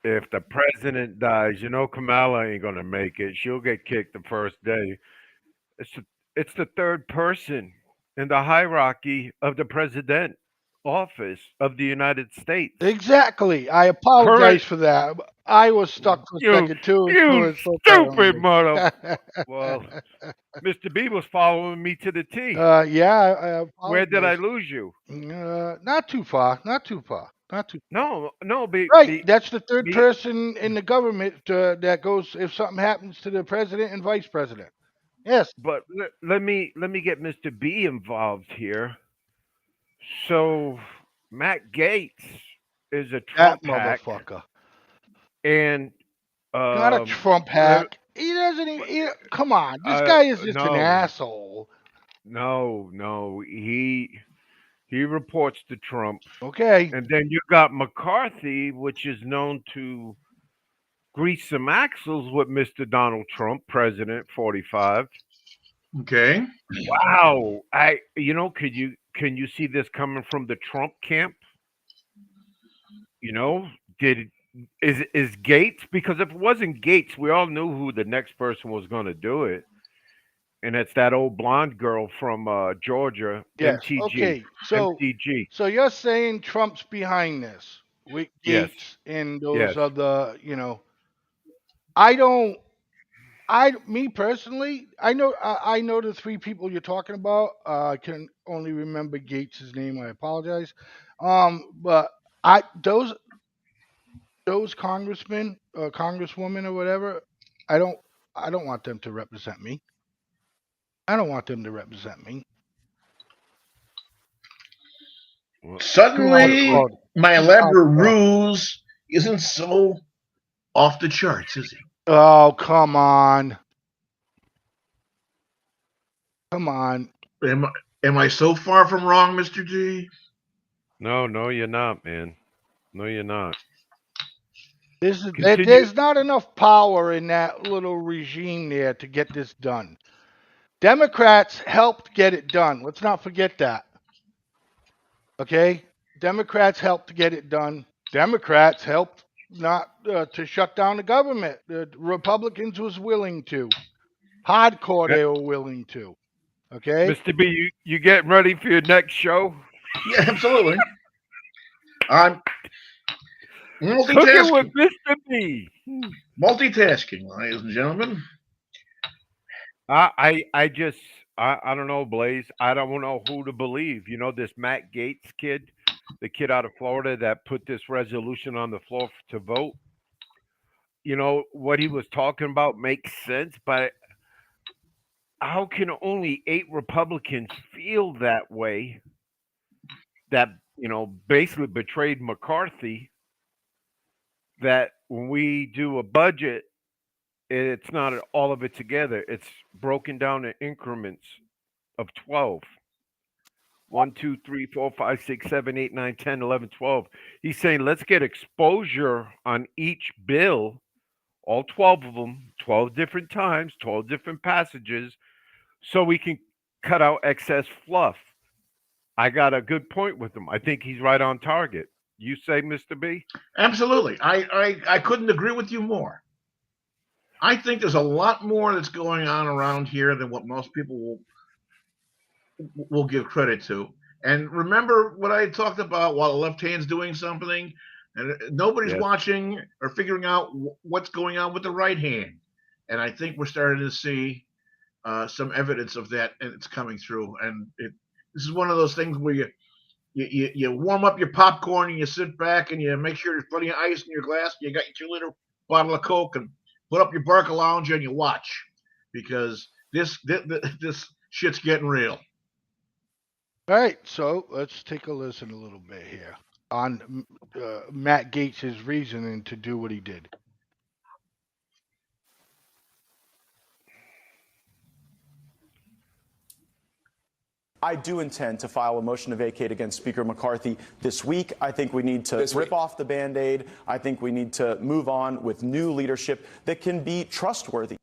if the president dies, Kamala ain't gonna make it. She'll get kicked the first day. It's the third person in the hierarchy of the president office of the United States. Exactly. I apologize for that. I was stuck for a second too. You stupid mother. Well, Mr. B was following me to the T. Yeah. Where did I lose you? Not too far. No. Right. That's the third person in the government that goes if something happens to the president and vice president. Yes. But let me get Mr. B involved here. So Matt Gaetz is a Trump motherfucker. And not a Trump hack. He doesn't even. Come on, this guy is just an asshole. No. He reports to Trump. Okay. And then you got McCarthy, which is known to grease some axles with Mr. Donald Trump, President 45. Okay. Wow. Can you see this coming from the Trump camp? Did is Gates, because if it wasn't Gates, we all knew who the next person was going to do it. And it's that old blonde girl from Georgia, Yes. MTG. Okay. So MTG. you're saying Trump's behind this with Yes. Gates and Yes. those other, I don't. Me personally, I know the three people you're talking about. I can only remember Gates' name. I apologize. But those congressmen, congresswomen, or whatever, I don't want them to represent me. I don't want them to represent me. Suddenly, my Too elaborate hardcore. ruse isn't so off the charts, is he? Oh, come on. Come on. Am I so far from wrong, Mr. D? No, you're not, man. No, you're not. There's not enough power in that little regime there to get this done. Democrats helped get it done. Let's not forget that. Okay? Democrats helped to get it done. Democrats helped not to shut down the government. The Republicans was willing to. Hardcore, they were willing to. Okay? Mr. B, you getting ready for your next show? Yeah, absolutely. I'm Cooking with multitasking. Mr. B. Multitasking, ladies and gentlemen. I don't know, Blaze. I don't know who to believe. This Matt Gaetz kid, the kid out of Florida that put this resolution on the floor to vote. What he was talking about makes sense, but how can only 8 Republicans feel that way? That basically betrayed McCarthy. That when we do a budget, it's not all of it together. It's broken down in increments of 12. 1, 2, 3, 4, 5, 6, 7, 8, 9, 10, 11, 12. He's saying let's get exposure on each bill, all 12 of them, 12 different times, 12 different passages, so we can cut out excess fluff. I got a good point with him. I think he's right on target. You say, Mr. B? Absolutely. I couldn't agree with you more. I think there's a lot more that's going on around here than what most people will give credit to. And remember what I talked about while the left hand's doing something, and nobody's watching or figuring out what's going on with the right hand. And I think we're starting to see some evidence of that, and it's coming through. And this is one of those things where you warm up your popcorn and you sit back and you make sure there's plenty of ice in your glass. You got your 2-liter bottle of Coke and put up your Barca Lounge and you watch, because this shit's getting real. All right, so let's take a listen a little bit here on Matt Gaetz' reasoning to do what he did. I do intend to file a motion to vacate against Speaker McCarthy this week. I think we need to rip off the Band-Aid. I think we need to move on with new leadership that can be trustworthy.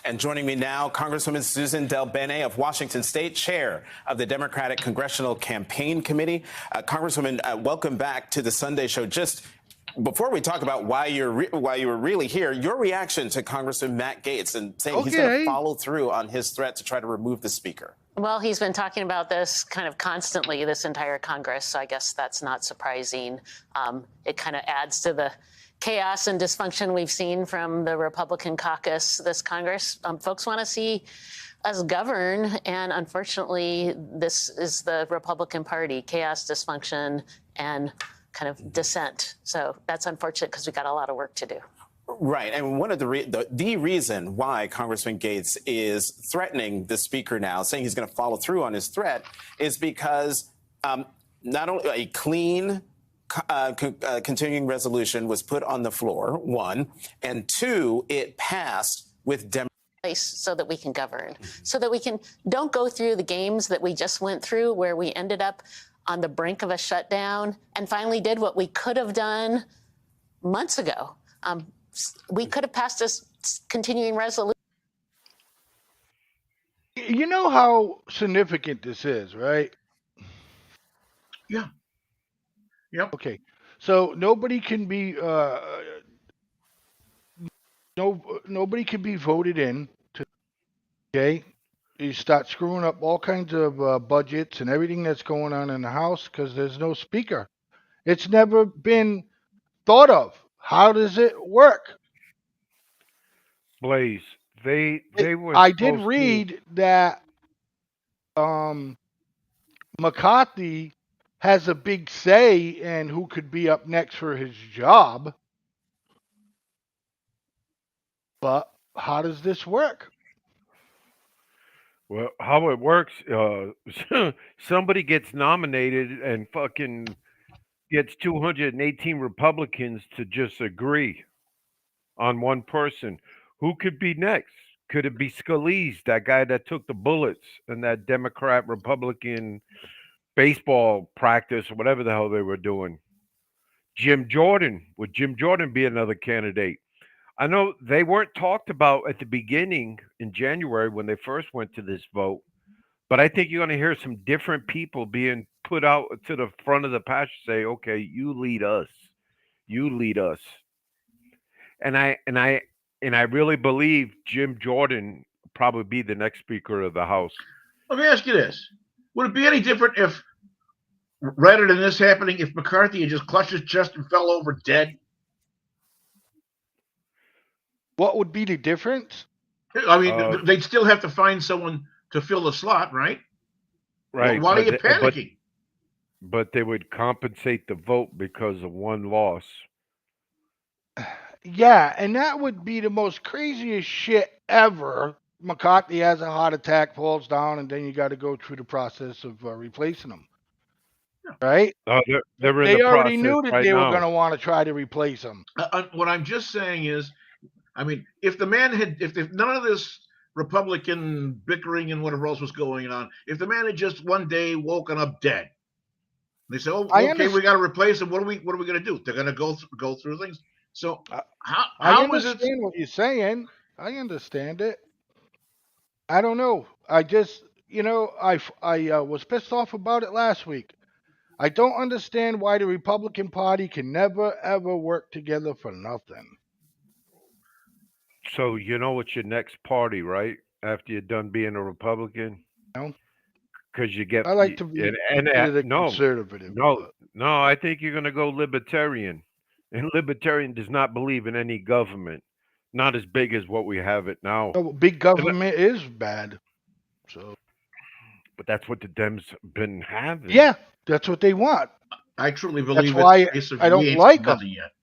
And joining me now, Congresswoman Susan Del Bene of Washington State, chair of the Democratic Congressional Campaign Committee. Congresswoman, welcome back to the Sunday Show. Just before we talk about why you were really here, your reaction to Congressman Matt Gaetz and saying he's going to follow through on his threat to try to remove the speaker. Well, he's been talking about this kind of constantly this entire Congress, so I guess that's not surprising. It kind of adds to the chaos and dysfunction we've seen from the Republican caucus this Congress. Folks want to see us govern, and unfortunately, this is the Republican Party: chaos, dysfunction, and kind of dissent. So that's unfortunate because we got a lot of work to do. Right, and one of the reason why Congressman Gaetz is threatening the speaker now, saying he's going to follow through on his threat, is because not only a clean continuing resolution was put on the floor, 1, and 2, it passed with so that we can govern, so that we don't go through the games that we just went through where we ended up on the brink of a shutdown and finally did what we could have done months ago. We could have passed this continuing resolution. You know how significant this is, right? Yeah. Yep. Okay. So nobody can be nobody can be voted in. Okay. You start screwing up all kinds of budgets and everything that's going on in the House because there's no speaker. It's never been thought of. How does it work? Blaze, they were I did supposed to. read that McCarthy has a big say in who could be up next for his job. But how does this work? Well, how it works, somebody gets nominated and fucking gets 218 Republicans to just agree on one person. Who could be next? Could it be Scalise, that guy that took the bullets in that Democrat Republican baseball practice or whatever the hell they were doing? Jim Jordan. Would Jim Jordan be another candidate? I know they weren't talked about at the beginning in January when they first went to this vote, but I think you're going to hear some different people being put out to the front of the patch say, "Okay, you lead us. You lead us." And I really believe Jim Jordan will probably be the next Speaker of the House. Let me ask you this: would it be any different if, rather than this happening, if McCarthy had just clutched his chest and fell over dead? What would be the difference? I mean, they'd still have to find someone to fill the slot, right? Right. Well, why are you panicking? But they would compensate the vote because of one loss. Yeah, and that would be the most craziest shit ever. McCarthy has a heart attack, falls down, and then you got to go through the process of replacing him. Right? They're in They the already process knew that right they were now. going to want to try to replace him. What I'm just saying is, I mean, if the man had, if none of this Republican bickering and whatever else was going on, if the man had just one day woken up dead, they say, "Oh, okay, we got to replace him. What are we going to do?" They're going to go through things. So I how is it? understand what you're saying. I understand it. I don't know. I just, I was pissed off about it last week. I don't understand why the Republican Party can never, ever work together for nothing. So you know what's your next party, right? After you're done being a Republican, because you get. I like to be conservative. No. I think you're going to go libertarian, and libertarian does not believe in any government, not as big as what we have it now. No, big government is bad. So. But that's what the Dems been having. Yeah, that's what they want. I truly believe that's why I don't ain't like them. yet.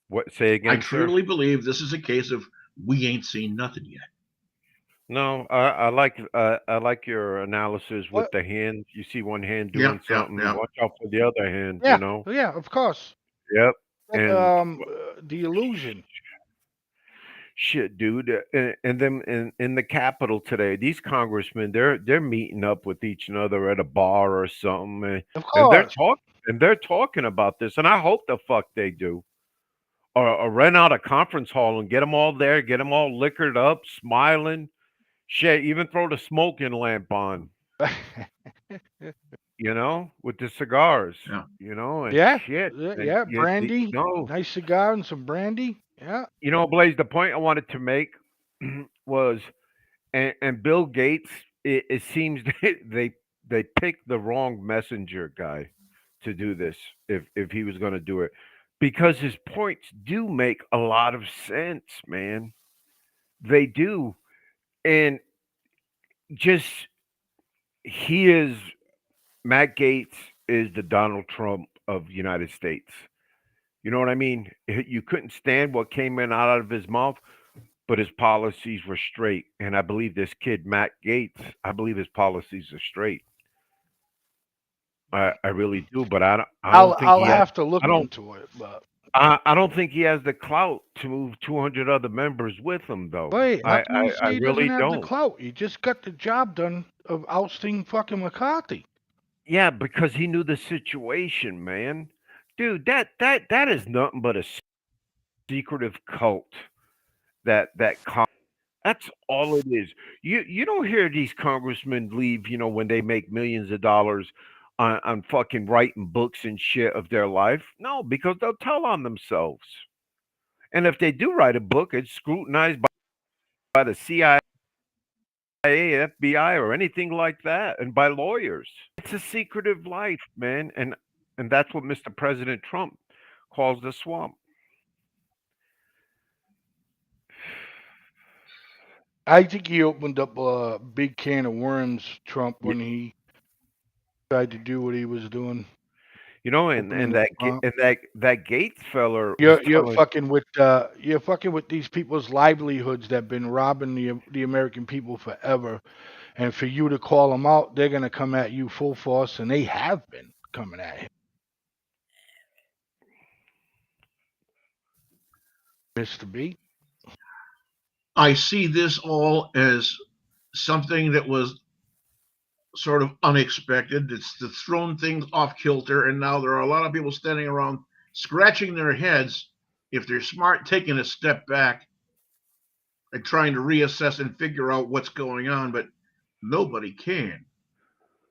What? Say again, I truly believe this is a case of we ain't seen nothing yet. No, I like your analysis with the hand. You see one hand doing something. Watch out for the other hand. Yeah, you know. Yeah, of course. Yep. Like, And the illusion. shit, dude. And then in the Capitol today, these congressmen they're meeting up with each other at a bar or something, Of and they're talking about this. And I hope the fuck they do. Or rent out a conference hall and get them all there, get them all liquored up, smiling. Shit, even throw the smoking lamp on. With the cigars. And shit. Brandy. Nice cigar and some brandy. Yeah. Blaze, the point I wanted to make was, and Bill Gates, it seems they picked the wrong messenger guy to do this if he was going to do it. Because his points do make a lot of sense, man. They do. And just, Matt Gates is the Donald Trump of the United States. You know what I mean? You couldn't stand what came out of his mouth, but his policies were straight. And I believe this kid, Matt Gates, I believe his policies are straight. I really do, but I don't think I'll have to look into it, but I don't think he has the clout to move 200 other members with him, though. Wait, how come you I say he really doesn't have the don't. clout? He just got the job done of ousting fucking McCarthy. Yeah, because he knew the situation, man. Dude, that is nothing but a secretive cult. That's all it is. You don't hear these congressmen leave, when they make millions of dollars on fucking writing books and shit of their life. No, because they'll tell on themselves. And if they do write a book, it's scrutinized by the CIA, FBI, or anything like that, and by lawyers. It's a secretive life, man, and that's what Mr. President Trump calls the swamp. I think he opened up a big can of worms, Trump, when he tried to do what he was doing. And that Gates feller. You're fucking with these people's livelihoods that have been robbing the American people forever, and for you to call them out, they're gonna come at you full force, and they have been coming at him. Mr. B. I see this all as something that was sort of unexpected. It's thrown things off kilter, and now there are a lot of people standing around scratching their heads, if they're smart, taking a step back and trying to reassess and figure out what's going on, but nobody can.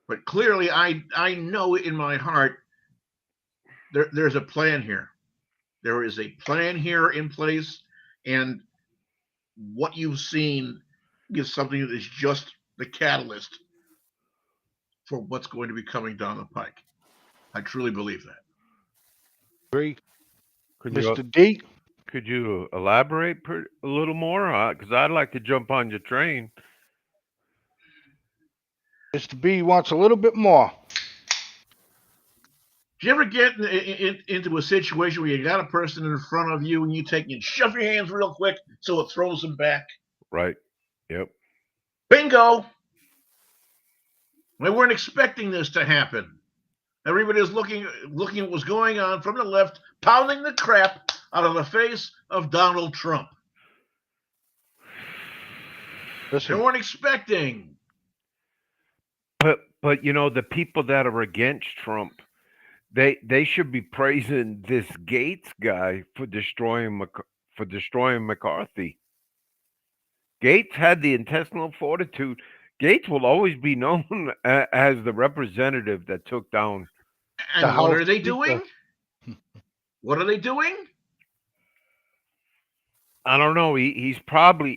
But clearly, I know in my heart there's a plan here. There is a plan here in place, and what you've seen is something that is just the catalyst for what's going to be coming down the pike. I truly believe that. Agree. Mr. D. Could you elaborate a little more? Because I'd like to jump on your train. Mr. B wants a little bit more. Do you ever get into a situation where you got a person in front of you and you take and shove your hands real quick so it throws them back? Right. Yep. Bingo. We weren't expecting this to happen. Everybody was looking at what's going on from the left, pounding the crap out of the face of Donald Trump. Listen. They weren't expecting. But the people that are against Trump, they should be praising this Gates guy for destroying McCarthy. Gates had the intestinal fortitude. Gates will always be known as the representative that took down. And what are they doing? What are they doing? I don't know. He's probably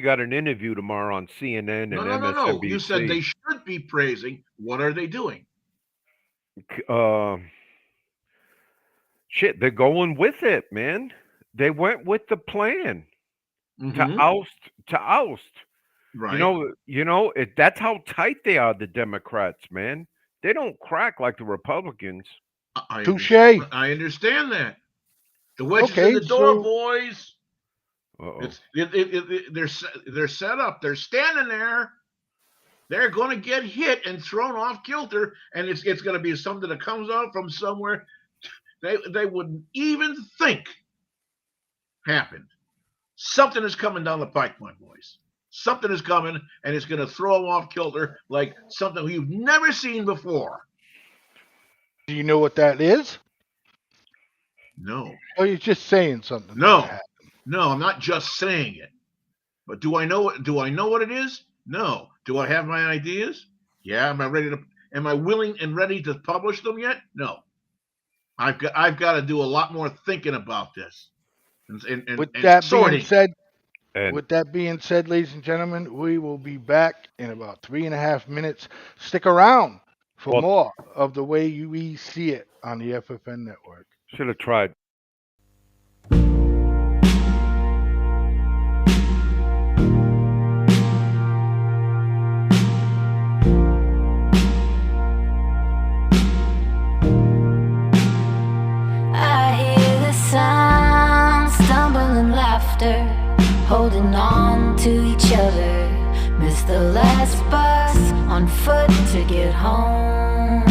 got an interview tomorrow on CNN and MSNBC. No. You said they should be praising. What are they doing? Shit, they're going with it, man. They went with the plan to oust. Right. That's how tight they are, the Democrats, man. They don't crack like the Republicans. Touche. I understand that. The wedge is in the door, boys. They're set up. They're standing there. They're going to get hit and thrown off kilter, and it's going to be something that comes out from somewhere they wouldn't even think happened. Something is coming down the pike, my boys. Something is coming, and it's going to throw them off kilter like something you've never seen before. Do you know what that is? No. Or you're just saying something? No, I'm not just saying it. But do I know what it is? No. Do I have my ideas? Yeah. Am I willing and ready to publish them yet? No. I've got to do a lot more thinking about this. With that being said, ladies and gentlemen, we will be back in about 3.5 minutes. Stick around for more of The Way We See It on the FFN Network. Should have tried. Holding on to each other. Miss the last bus on foot to get home.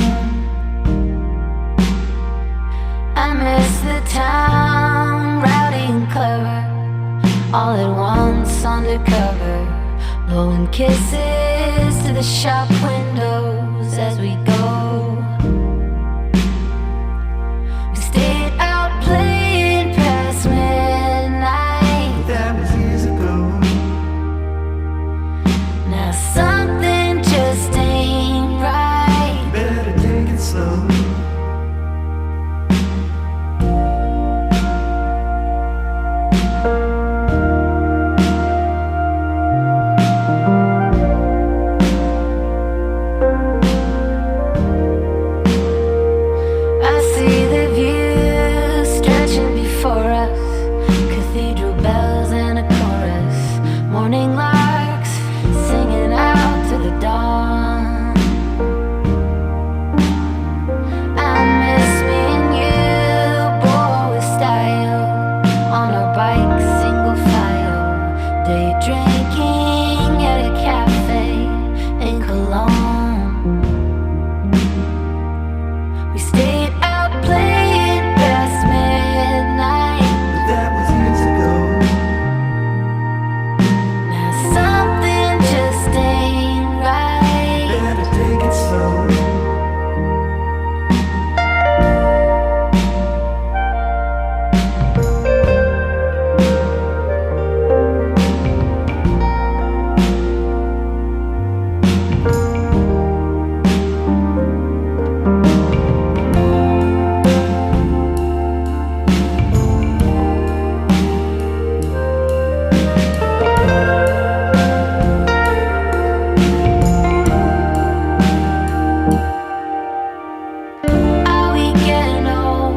I miss the time all at once undercover, blowing kisses to the shop windows as we go. We stayed out playing past midnight. That was years ago. Now something just ain't right. Better take it slow. I see the view stretching before us, cathedral bells and a chorus, morning larks singing out to the dawn. I miss me and you, boy, with style, on our bikes, single file, day drinking at a cafe in Cologne. We stayed out playing past midnight. But that was years ago. Now something just ain't right. Better take it slow. Are we getting old?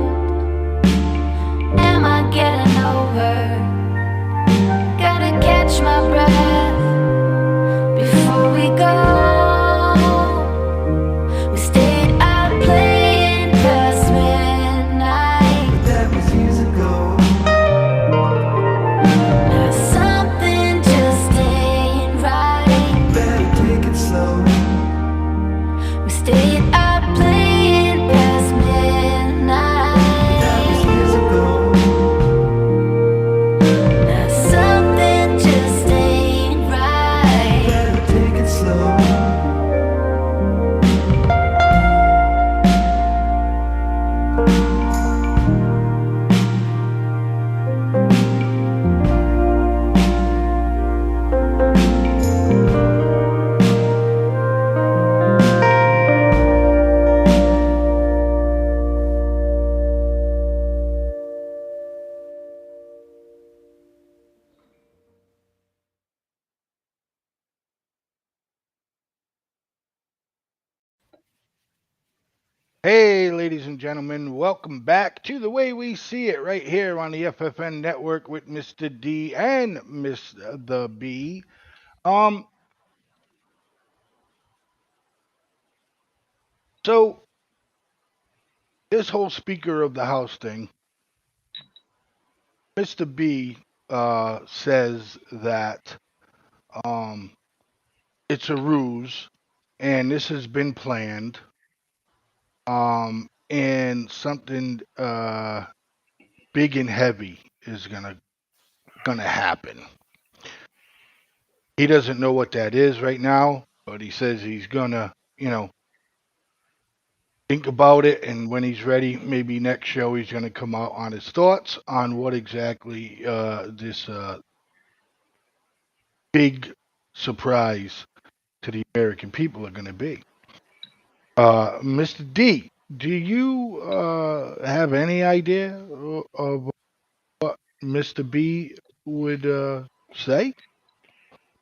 Am I getting over? Gotta catch my breath before we go. We stayed out playing past midnight. But that was years ago. Now something just ain't right. Better take it slow. We stayed out playing past midnight. That was years ago. Now something just ain't right. Better take it slow. Hey, ladies and gentlemen, welcome back to The Way We See It right here on the FFN Network with Mr. D and Miss the B. So this whole Speaker of the House thing, Mr. B says that it's a ruse and this has been planned, and something big and heavy is gonna happen. He doesn't know what that is right now, but he says he's gonna, think about it, and when he's ready, maybe next show he's gonna come out on his thoughts on what exactly this big surprise to the American people are gonna be. Mr. D, do you have any idea of what Mr. B would say?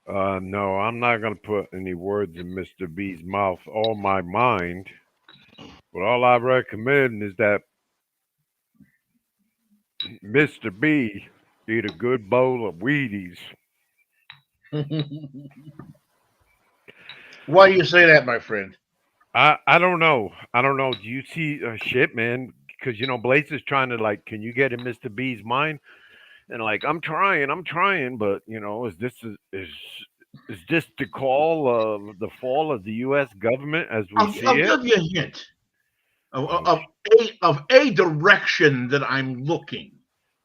No, I'm not going to put any words in Mr. B's mouth or my mind. But all I recommend is that Mr. B eat a good bowl of Wheaties. Why do you say that, my friend? I don't know. I don't know. Do you see shit, man? Because Blaze is trying to can you get in Mr. B's mind? And I'm trying, but is this the call of the fall of the U.S. government as we see I'll it? give you a hint of a direction that I'm looking.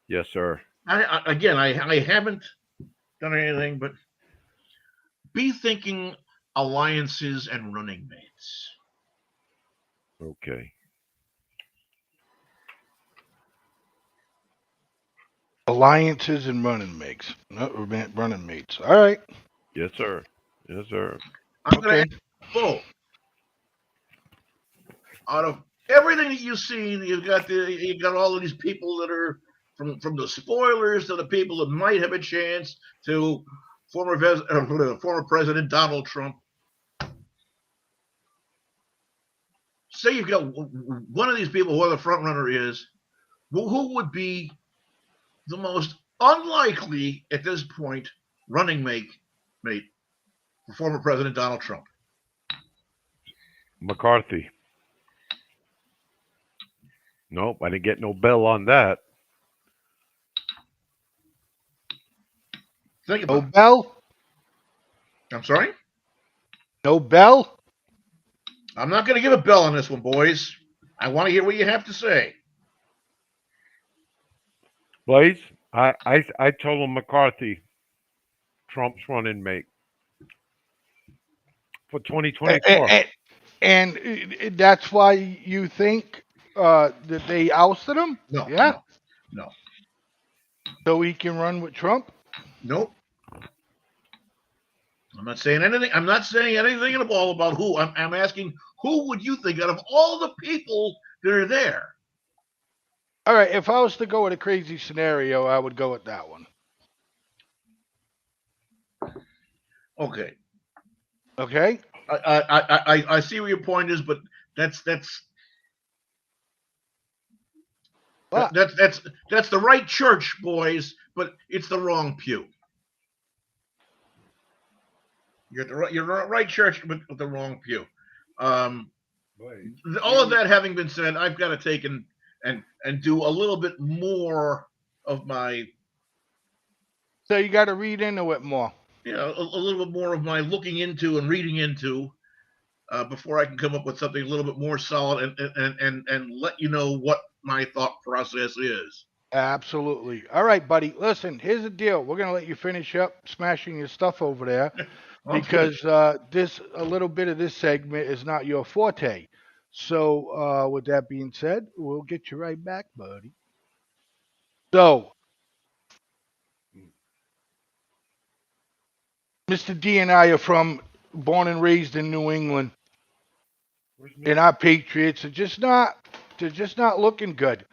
Yes, sir. I haven't done anything, but be thinking alliances and running mates. Okay. Alliances and running mates. Not running mates. All right. Yes, sir. Yes, sir. I'm going to ask you both. Out of everything that you've seen, you got all of these people that are from the spoilers to the people that might have a chance to former President Donald Trump. Say you've got one of these people, who the front runner is, who would be the most unlikely at this point running mate for former President Donald Trump? McCarthy. Nope, I didn't get no bell on that. Think about no bell? I'm sorry? No bell? I'm not going to give a bell on this one, boys. I want to hear what you have to say. Blaze, I told him McCarthy, Trump's running mate for 2024. And that's why you think that they ousted him? No, yeah? No. So he can run with Trump? Nope. I'm not saying anything. I'm not saying anything at all about who. I'm asking, who would you think out of all the people that are there? All right, if I was to go with a crazy scenario, I would go with that one. Okay. Okay. I see where your point is, but that's the right church, boys, but it's the wrong pew. You're the right church, but with the wrong pew. All of that having been said, I've got to take and do a little bit more of my. So you got to read into it more. Yeah, a little bit more of my looking into and reading into before I can come up with something a little bit more solid and let you know what my thought process is. Absolutely. All right, buddy. Listen, here's the deal. We're going to let you finish up smashing your stuff over there because a little bit of this segment is not your forte. So with that being said, we'll get you right back, buddy. So, Mr. D and I are born and raised in New England. And our Patriots are just not looking good.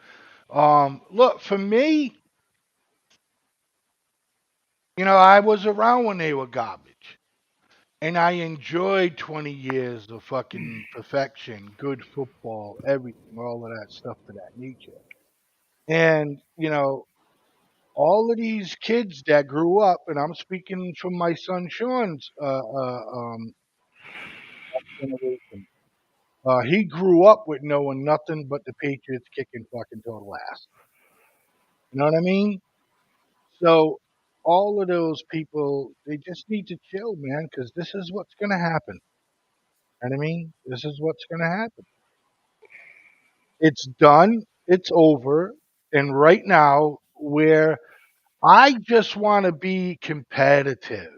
Look, for me, I was around when they were garbage. And I enjoyed 20 years of fucking perfection, good football, everything, all of that stuff of that nature. And, all of these kids that grew up, and I'm speaking from my son Sean's generation. He grew up with knowing nothing but the Patriots kicking fucking total ass. You know what I mean? So all of those people, they just need to chill, man, because this is what's going to happen. You know what I mean? This is what's going to happen. It's done. It's over. And right now, where I just want to be competitive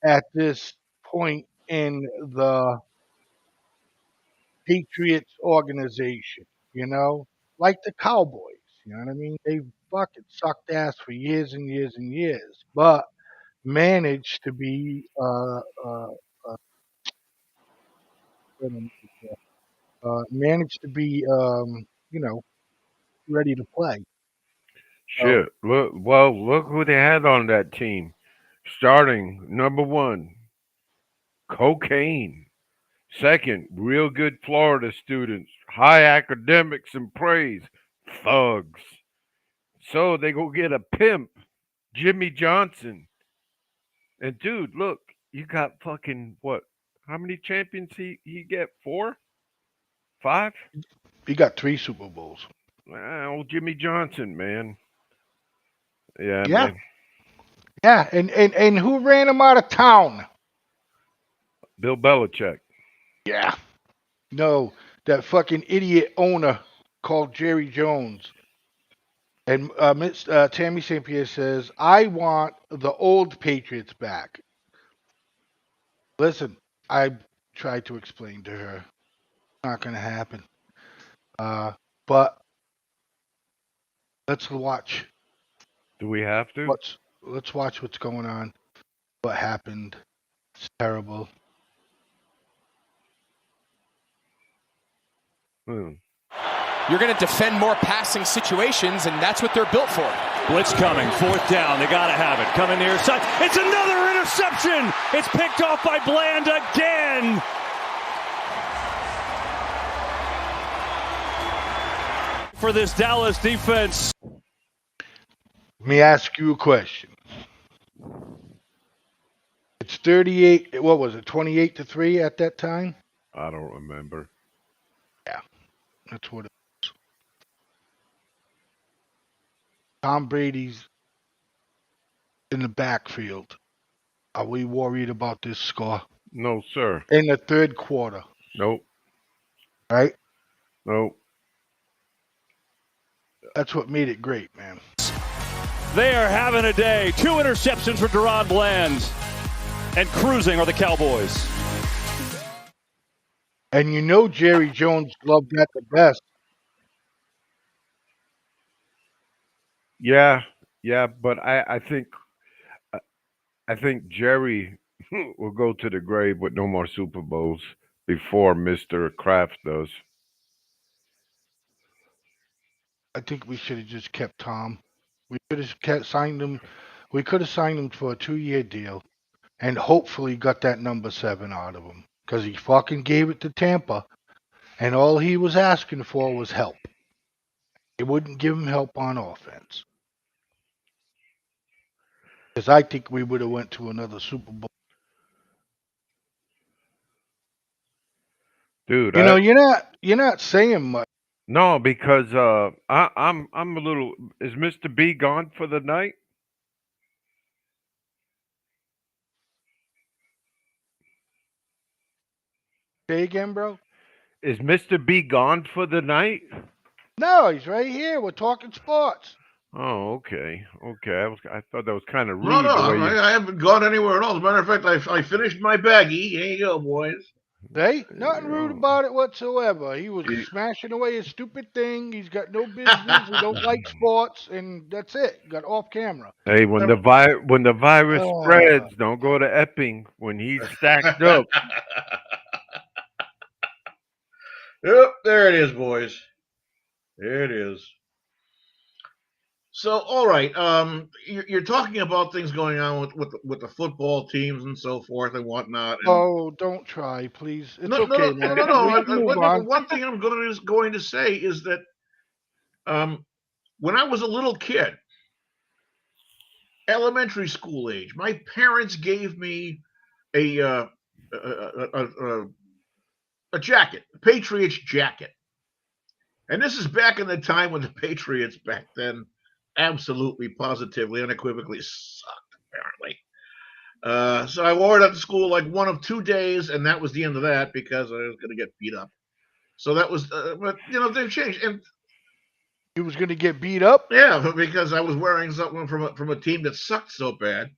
at this point in the Patriots organization, like the Cowboys. You know what I mean? They fucking sucked ass for years and years and years, but managed to be ready to play. Shit. Look who they had on that team. Starting number 1, cocaine. Second, real good Florida students, high academics and praise, thugs. So they go get a pimp, Jimmy Johnson. And dude, look, you got fucking what? How many champions he get? 4? 5? He got 3 Super Bowls. Old Jimmy Johnson, man. Yeah, Yeah. man. Yeah, and who ran him out of town? Bill Belichick. Yeah. No, that fucking idiot owner called Jerry Jones. And Miss Tammy St. Pierre says, I want the old Patriots back. Listen, I tried to explain to her. Not going to happen. But let's watch. Do we have to? Let's watch what's going on. What happened. It's terrible. You're going to defend more passing situations, and that's what they're built for. Blitz coming, 4th down. They got to have it. Coming near side. It's another interception. It's picked off by Bland again. For this Dallas defense. Let me ask you a question. It's 38. What was it? 28-3 at that time? I don't remember. Yeah, that's what it was. Tom Brady's in the backfield. Are we worried about this score? No, sir. In the third quarter. Nope. Right? Nope. That's what made it great, man. They are having a day. 2 interceptions for Deron Bland. And cruising are the Cowboys. And you know Jerry Jones loved that the best. Yeah, but I think Jerry will go to the grave with no more Super Bowls before Mr. Kraft does. I think we should have just kept Tom. We could have signed him. We could have signed him for a 2-year deal, and hopefully got that number 7 out of him, because he fucking gave it to Tampa, and all he was asking for was help. It wouldn't give him help on offense, because I think we would have went to another Super Bowl. Dude, you're not saying much. No, because I'm a little. Is Mr. B gone for the night? Say again, bro? Is Mr. B gone for the night? No, he's right here. We're talking sports. Oh, okay. I thought that was kind of rude. No, I I haven't gone anywhere at all. As a matter of fact, I finished my baggie. Here you go, boys. Hey, nothing rude about it whatsoever. He was smashing away his stupid thing. He's got no business. He don't like sports, and that's it. Got off camera. Hey, when the virus spreads, don't go to Epping when he's stacked up. Yep, there it is, boys. There it is. So, all right, you're talking about things going on with the football teams and so forth and whatnot. And Oh, don't try, please. It's no, okay, no, man. no, no. We can move on. One thing I'm going to say is that when I was a little kid, elementary school age, my parents gave me a jacket, a Patriots jacket. And this is back in the time when the Patriots back then absolutely, positively, unequivocally sucked, apparently. So I wore it at school like one of 2 days, and that was the end of that because I was going to get beat up. So that was, but they've changed. And he was going to get beat up? Yeah, because I was wearing something from a team that sucked so bad.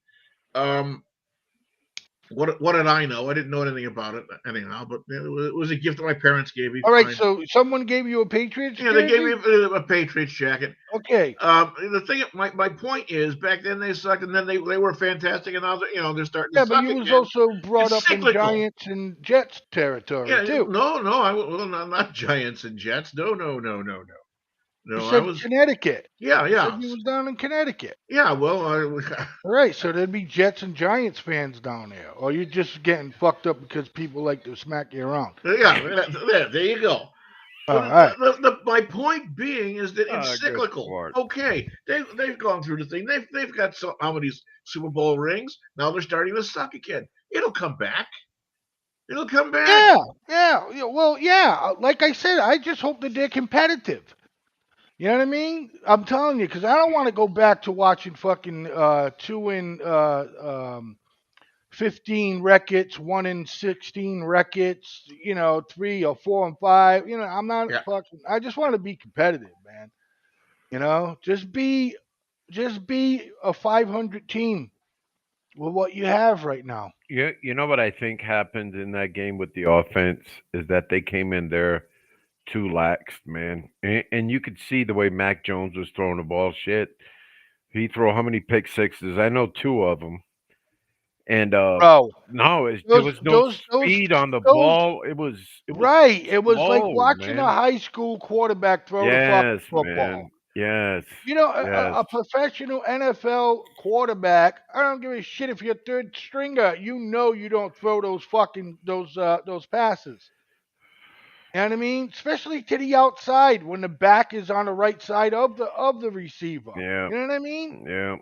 What did I know? I didn't know anything about it anyhow, but it was a gift that my parents gave me. All right, so someone gave you a Patriots jacket? Yeah, they gave me a Patriots jacket. Okay. The thing, my point is, back then they sucked, and then they were fantastic, and now they're starting to suck. Yeah, but you was also brought up cyclical. in Giants and Jets territory too. No, not Giants and Jets. No. You said Connecticut. Yeah. You said you was down in Connecticut. Yeah, well, all right, so there'd be Jets and Giants fans down there, or you're just getting fucked up because people like to smack you around. Yeah, there you go. All right. My point being is that it's cyclical. Okay, they've gone through the thing. They've got how many Super Bowl rings? Now they're starting to suck again. It'll come back. It'll come back. Yeah. Well, yeah. Like I said, I just hope that they're competitive. You know what I mean? I'm telling you, because I don't want to go back to watching fucking 2-15 records, 1-16 records, 3 or 4 and 5. I'm not fucking. I just want to be competitive, man. You know, just be a 500 team with what you have right now. You know what I think happened in that game with the offense is that they came in there too lax, man. And you could see the way Mac Jones was throwing the ball. Shit, he threw how many pick sixes? I know two of them. And Bro, no, there was no speed on the those ball. It was right. It was like slow, watching a man. high school quarterback throw the fucking Yes, man. football. Yes, You know, yes. a professional NFL quarterback, I don't give a shit if you're third stringer. You know you don't throw those fucking those passes. You know what I mean? Especially to the outside when the back is on the right side of the receiver. Yeah, You know what I mean? yeah.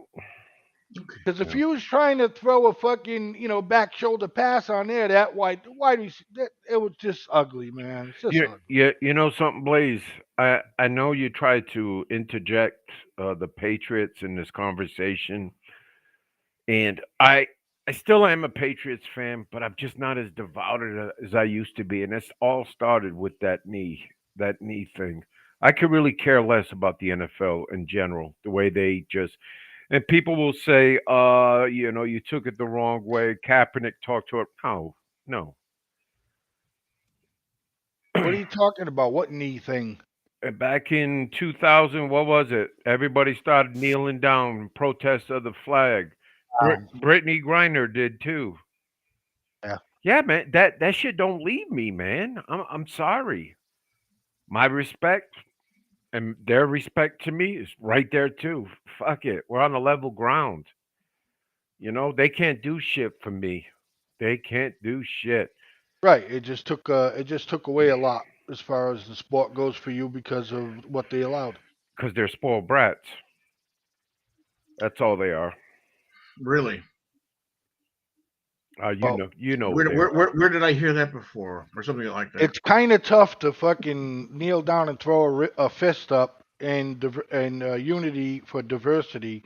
Because if Yeah. you was trying to throw a fucking back shoulder pass on there, that it was just ugly, man. It's just ugly. You know something, Blaze? I know you tried to interject the Patriots in this conversation, and I still am a Patriots fan, but I'm just not as devoted as I used to be, and this all started with that knee thing. I could really care less about the NFL in general, the way they just and people will say, you took it the wrong way. Kaepernick talked to it. No, no. What are you talking about? What knee thing? Back in 2000, what was it? Everybody started kneeling down in protest of the flag. Brittany Griner did too. Yeah. Yeah, man, that shit don't leave me, man. I'm sorry. My respect and their respect to me is right there too. Fuck it. We're on a level ground. They can't do shit for me. They can't do shit Right. It just took away a lot as far as the sport goes for you because of what they allowed. because they're spoiled brats. That's all they are. Really? You know Where, they where, are. where did I hear that before, or something like that? It's kind of tough to fucking kneel down and throw a fist up in unity for diversity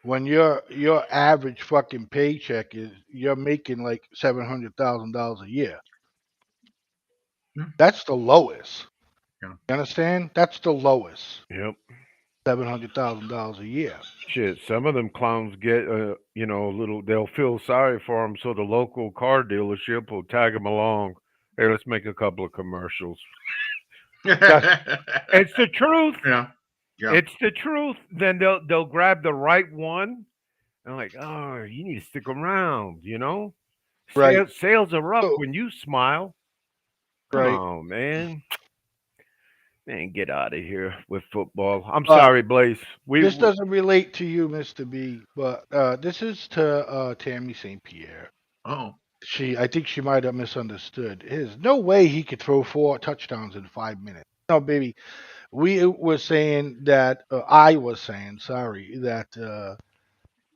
when your average fucking paycheck is you're making like $700,000 a year. That's the lowest. Yeah. You understand? That's the lowest. Yep. $700,000 a year. Shit, some of them clowns get, a little. They'll feel sorry for them, so the local car dealership will tag them along. Hey, let's make a couple of commercials. It's the truth. Yeah. Yeah. It's the truth. Then they'll grab the right one and like, oh, you need to stick around. Right. Sales are up So, when you smile. Come right. on, man. Man, get out of here with football. I'm sorry, Blaze. This doesn't relate to you, Mr. B, but this is to Tammy St. Pierre. Oh. I think she might have misunderstood. There's no way he could throw 4 touchdowns in 5 minutes. No, baby. We were saying that I was saying, sorry, that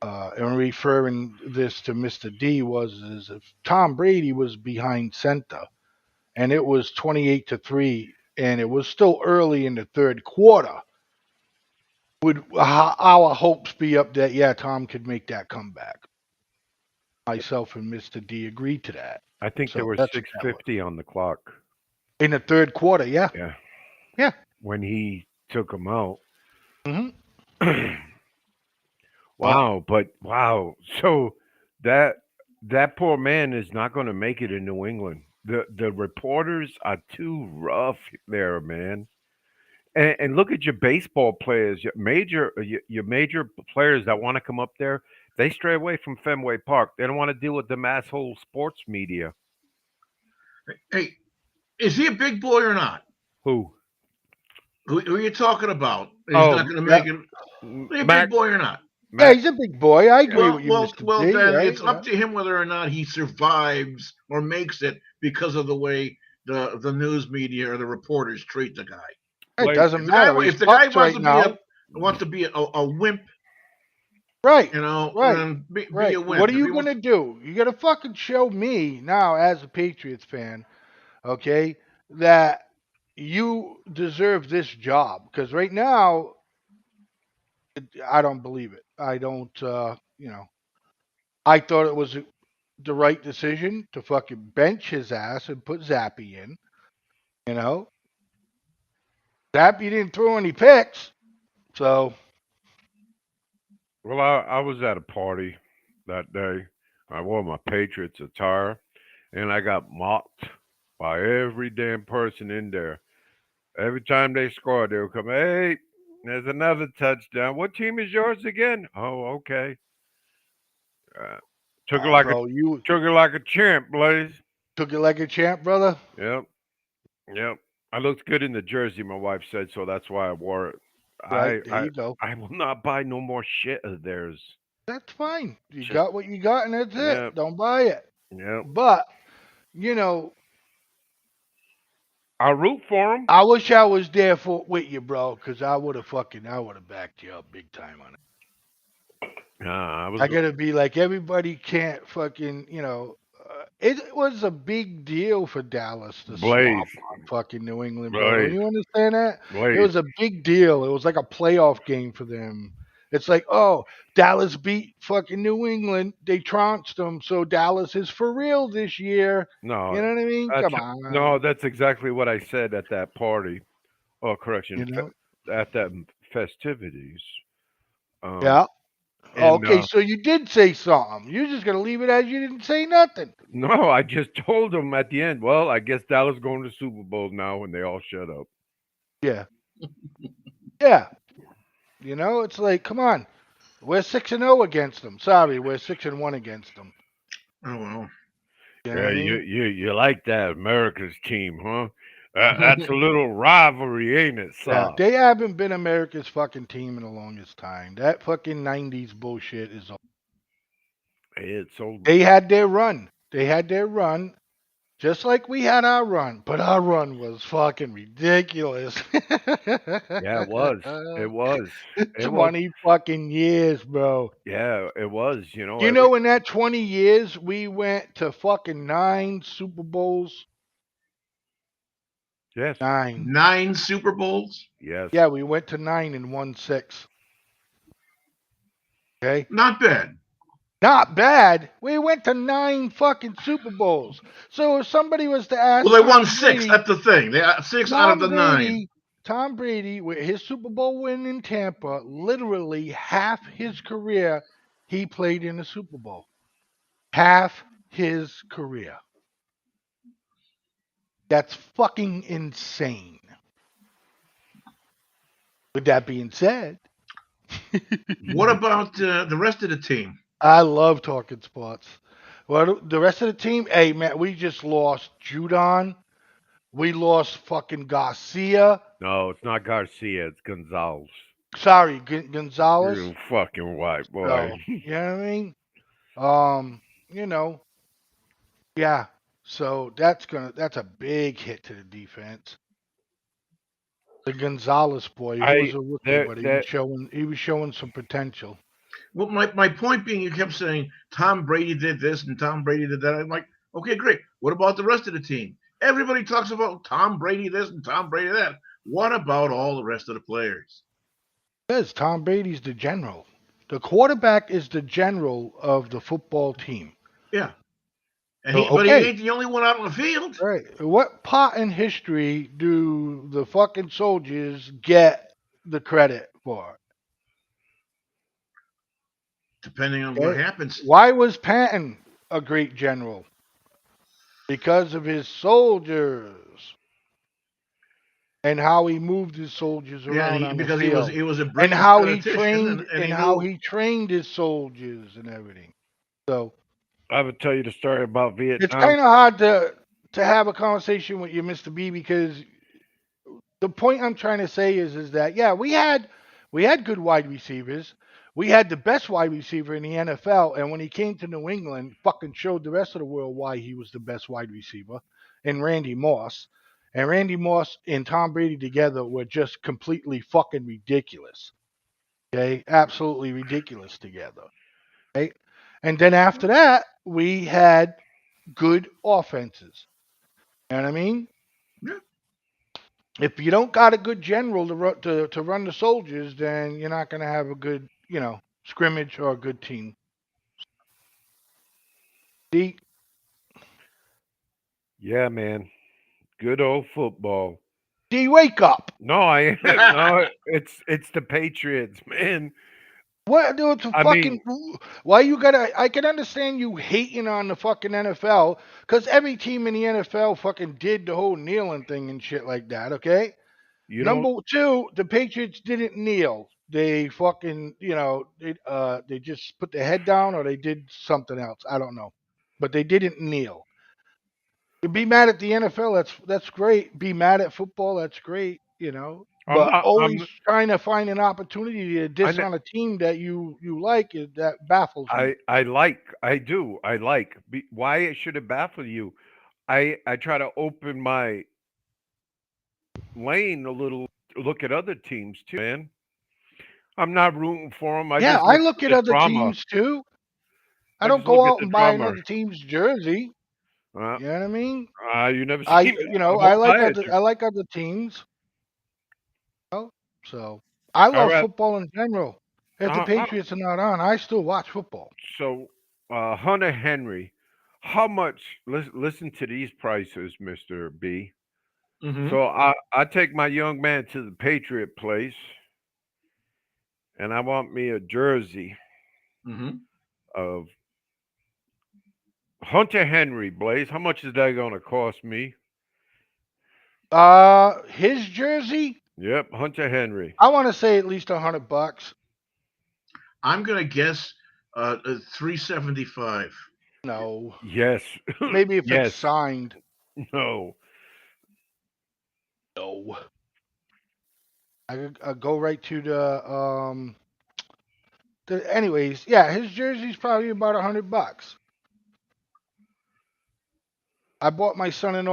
and referring this to Mr. D was as if Tom Brady was behind center, and it was 28-3, and it was still early in the third quarter. Would our hopes be up that Tom could make that comeback? Myself and Mr. D agreed to that. I think So there was that's 6:50 on the clock. in the third quarter. Yeah. Yeah. Yeah. When he took him out. Mm-hmm. Wow, but wow. So that poor man is not going to make it in New England. The reporters are too rough there, man. And look at your baseball players, your major players that want to come up there. They stray away from Fenway Park. They don't want to deal with the asshole sports media. Hey, is he a big boy or not? Who? Who are you talking about? He's not going to make it. Is he a big boy or not? Yeah, he's a big boy. I agree with you, Mr. Well, D, then right? it's up to him whether or not he survives or makes it because of the way the news media or the reporters treat the guy. It doesn't matter. If the guy wants to be a wimp, right? Right. Then be a wimp. What are you gonna do? You gotta fucking show me now, as a Patriots fan, okay, that you deserve this job. Because right now, I don't believe it. I don't. I thought it was the right decision to fucking bench his ass and put Zappy in. Zappy didn't throw any picks. So, Well, I was at a party that day. I wore my Patriots attire, and I got mocked by every damn person in there. Every time they scored, they would come, "Hey, there's another touchdown. What team is yours again?" "Oh, okay." Uh, took it like a bro, you took it like a champ, Blaze. took it like a champ, brother. Yep, yep. I looked good in the jersey. My wife said so. That's why I wore it. Right, I there I you go. I will not buy no more shit of theirs. That's fine. You Just got what you got, and that's it. yep, Don't buy it. yep. But, you know, I root for them. I wish I was there with you, bro, because I would have backed you up big time on it. I was I gotta be like, everybody can't fucking, it was a big deal for Dallas to Blaze, slop on fucking New England, bro. Don't Blaze, you understand that? It Blaze. was a big deal. It was like a playoff game for them. It's like, oh, Dallas beat fucking New England. They trounced them, so Dallas is for real this year. No, You know what I mean? Come on. no. That's exactly what I said at that party. Oh, correction, You know? at that festivities. Um, Yeah. and Okay, so you did say something. You're just gonna leave it as you didn't say nothing. no, I just told them at the end. Well, I guess Dallas going to Super Bowl now, and they all shut up. Yeah. Yeah. It's like, come on. We're 6-0 against them. Sorry, we're 6-1 against them. Oh well. You know Yeah, what I mean? you like that America's team, huh? That's a little rivalry, ain't it, Yeah, Saab? they haven't been America's fucking team in the longest time. That fucking 90s bullshit is over. It's over. They had their run. They had their run, just like we had our run. But our run was fucking ridiculous. Yeah, it was. It was. It was. 20 fucking years, bro. Yeah, it was. You know, You know, in that 20 years, we went to fucking 9 Super Bowls. Yes. 9. 9 Super Bowls? Yes. Yeah, we went to 9 and won 6. Okay? Not bad. Not bad. We went to 9 fucking Super Bowls. So if somebody was to ask, Well, they won Tom 6. Brady, That's the thing. They 6 out of the 9. Tom Brady, with his Super Bowl win in Tampa, literally half his career he played in the Super Bowl. Half his career. That's fucking insane. With that being said, What about the rest of the team? I love talking sports. Well, the rest of the team, hey man, we just lost Judon. We lost fucking Garcia. No, it's not Garcia. It's Gonzalez. Sorry, Gonzalez. You fucking white boy. So, you know what I mean? Yeah. So that's a big hit to the defense. The Gonzalez boy, he was a rookie, but he was showing some potential. Well, my point being, you kept saying Tom Brady did this and Tom Brady did that. I'm like, okay, great. What about the rest of the team? Everybody talks about Tom Brady this and Tom Brady that. What about all the rest of the players? Because Tom Brady's the general. The quarterback is the general of the football team. Yeah. But he ain't the only one out on the field. Right. What part in history do the fucking soldiers get the credit for? Depending on what happens. Why was Patton a great general? Because of his soldiers. And how he moved his soldiers around on the field. He was a and brilliant how he statistician, trained how he trained his soldiers and everything. So I would tell you the story about Vietnam. it's kind of hard to have a conversation with you, Mr. B, because the point I'm trying to say is that yeah, we had good wide receivers. We had the best wide receiver in the NFL, and when he came to New England, fucking showed the rest of the world why he was the best wide receiver, and Randy Moss. And Randy Moss and Tom Brady together were just completely fucking ridiculous. Okay? Absolutely ridiculous together. Okay? And then after that, we had good offenses. You know what I mean? Yeah. If you don't got a good general to run the soldiers, then you're not going to have a good, scrimmage or a good team. See? Yeah, man. Good old football. D, wake up. No, no, it's the Patriots, man. What, dude? Why you gotta? I can understand you hating on the fucking NFL because every team in the NFL fucking did the whole kneeling thing and shit like that. Okay. Number two, the Patriots didn't kneel. They fucking, they just put their head down or they did something else. I don't know, but they didn't kneel. Be mad at the NFL. That's great. Be mad at football. That's great. I'm But not. always trying to find an opportunity to diss I on a team that you like, that baffles me. I like. Why it should it baffle you? I try to open my lane a little, look at other teams too, man. I'm not rooting for them. I Yeah, just I look look at at the other drama. teams too. I I don't just look go at out the and buy drama. another team's jersey. Uh, You know what I mean? you never I seen me. you I know I won't like buy it. other teams. So I All love right. football in general. If the Patriots are not on, I still watch football. So, Hunter Henry, how much? Listen to these prices, Mister B. Mm-hmm. So I take my young man to the Patriot place, and I want me a jersey Mm-hmm. of Hunter Henry. Blaze, how much is that going to cost me? His jersey. Yep, Hunter Henry. I want to say at least $100. I'm gonna guess $375. No. Yes. Maybe if yes. it's signed. No. No. I go right to the anyways, yeah, his jersey's probably about $100. I bought my son an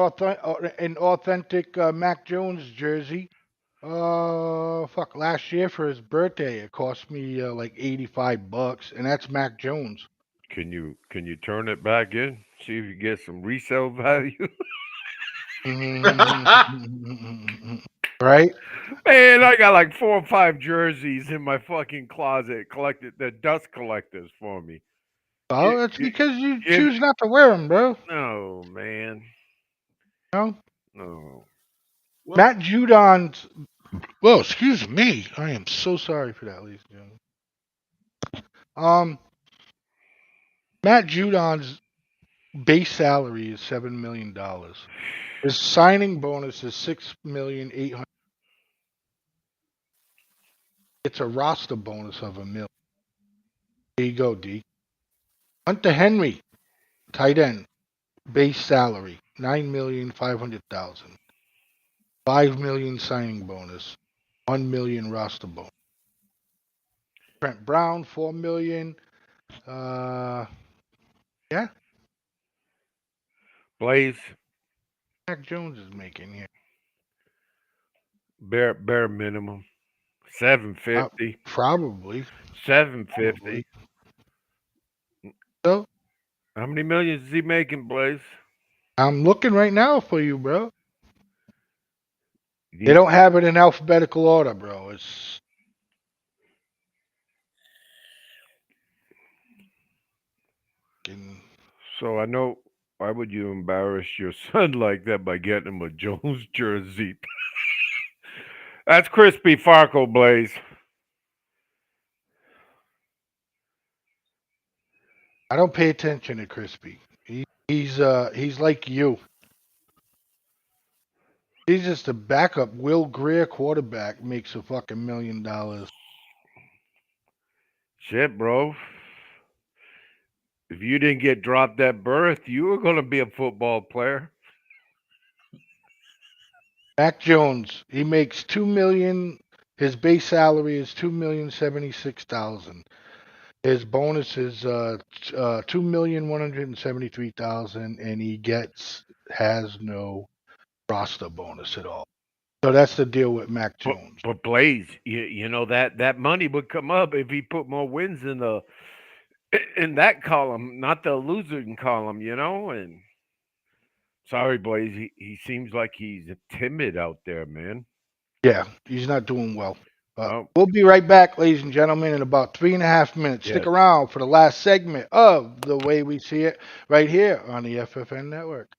authentic Mac Jones jersey. Last year for his birthday, it cost me like $85, and that's Mac Jones. Can you turn it back in? See if you get some resale value. Right? Man, I got like 4 or 5 jerseys in my fucking closet collected. They're dust collectors for me. Oh, that's because you choose not to wear them, bro. No, man. No? No. Matt Judon's. Well, excuse me. I am so sorry for that, ladies and gentlemen. Matt Judon's base salary is $7 million. His signing bonus is $6,800,000. It's a roster bonus of $1 million. There you go, D. Hunter Henry, tight end, base salary $9,500,000. $5 million signing bonus, $1 million roster bonus. Trent Brown, $4 million. Yeah. Blaze. Mac Jones is making here. Bare minimum. $750. Probably. $750. So how many millions is he making, Blaze? I'm looking right now for you, bro. They don't have it in alphabetical order, bro. It's so I know. Why would you embarrass your son like that by getting him a Jones jersey? That's Crispy Farco, Blaze. I don't pay attention to Crispy. He's like you. He's just a backup. Will Greer quarterback makes a fucking $1 million. Shit, bro. If you didn't get dropped at birth, you were going to be a football player. Mac Jones, he makes $2 million. His base salary is $2,076,000. His bonus is $2,173,000, and he has no roster bonus at all. So that's the deal with Mac Jones. But Blaze, you know that money would come up if he put more wins in that column, not the losing column, and sorry, Blaze, he seems like he's timid out there, man. Yeah, he's not doing well. We'll be right back, ladies and gentlemen, in about 3.5 minutes. Yes. Stick around for the last segment of The Way We See It right here on the FFN Network.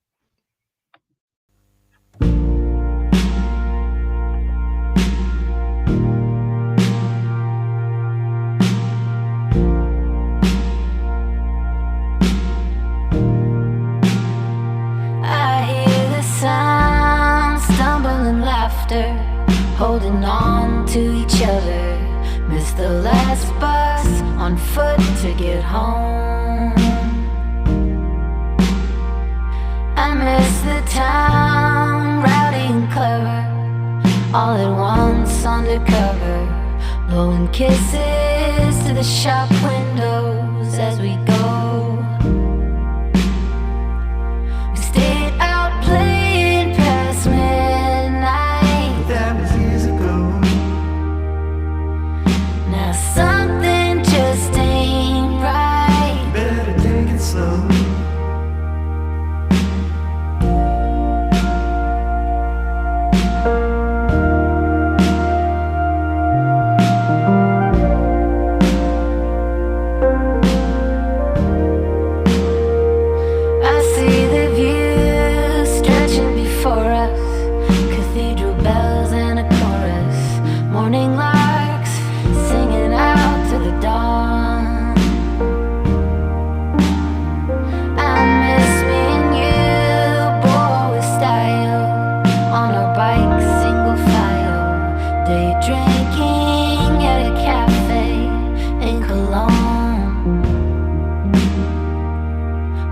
on foot to get home. I miss the town, rowdy and clever, all at once undercover, blowing kisses to the shop windows as we go. We stayed out playing past midnight, but that was years ago. Now something just ain't right. Better take it slow. I see the view stretching before us, cathedral bells and a chorus, morning larks singing out to the dawn. I miss me and you, boy, with style, on our bikes, single file, day drinking at a cafe in Cologne.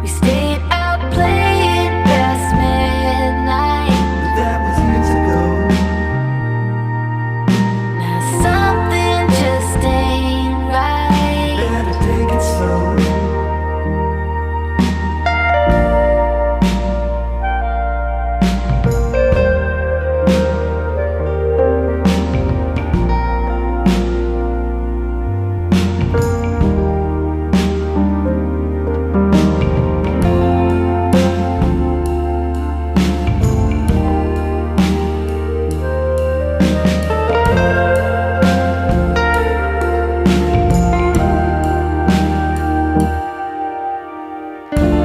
We stayed out playing past midnight, but that was years ago. Now something just ain't right. Better take it slow.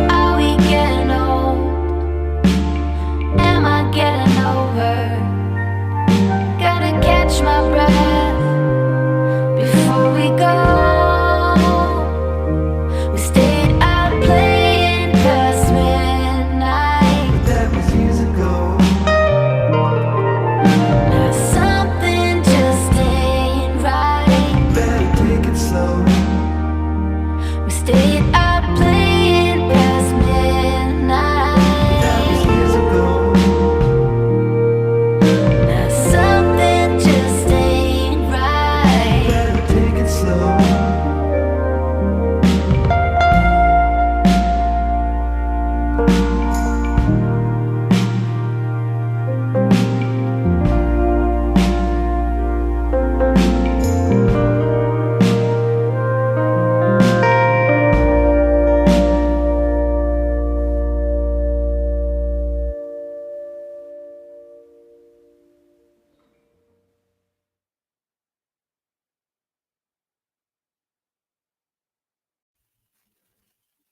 Are we getting old? Am I getting over? Gotta catch my breath before we go. We stayed out playing past midnight, but that was years ago. Now something just ain't right. Better take it slow. We stayed out playing past midnight, that was years ago. Now something just ain't right. Better take it slow.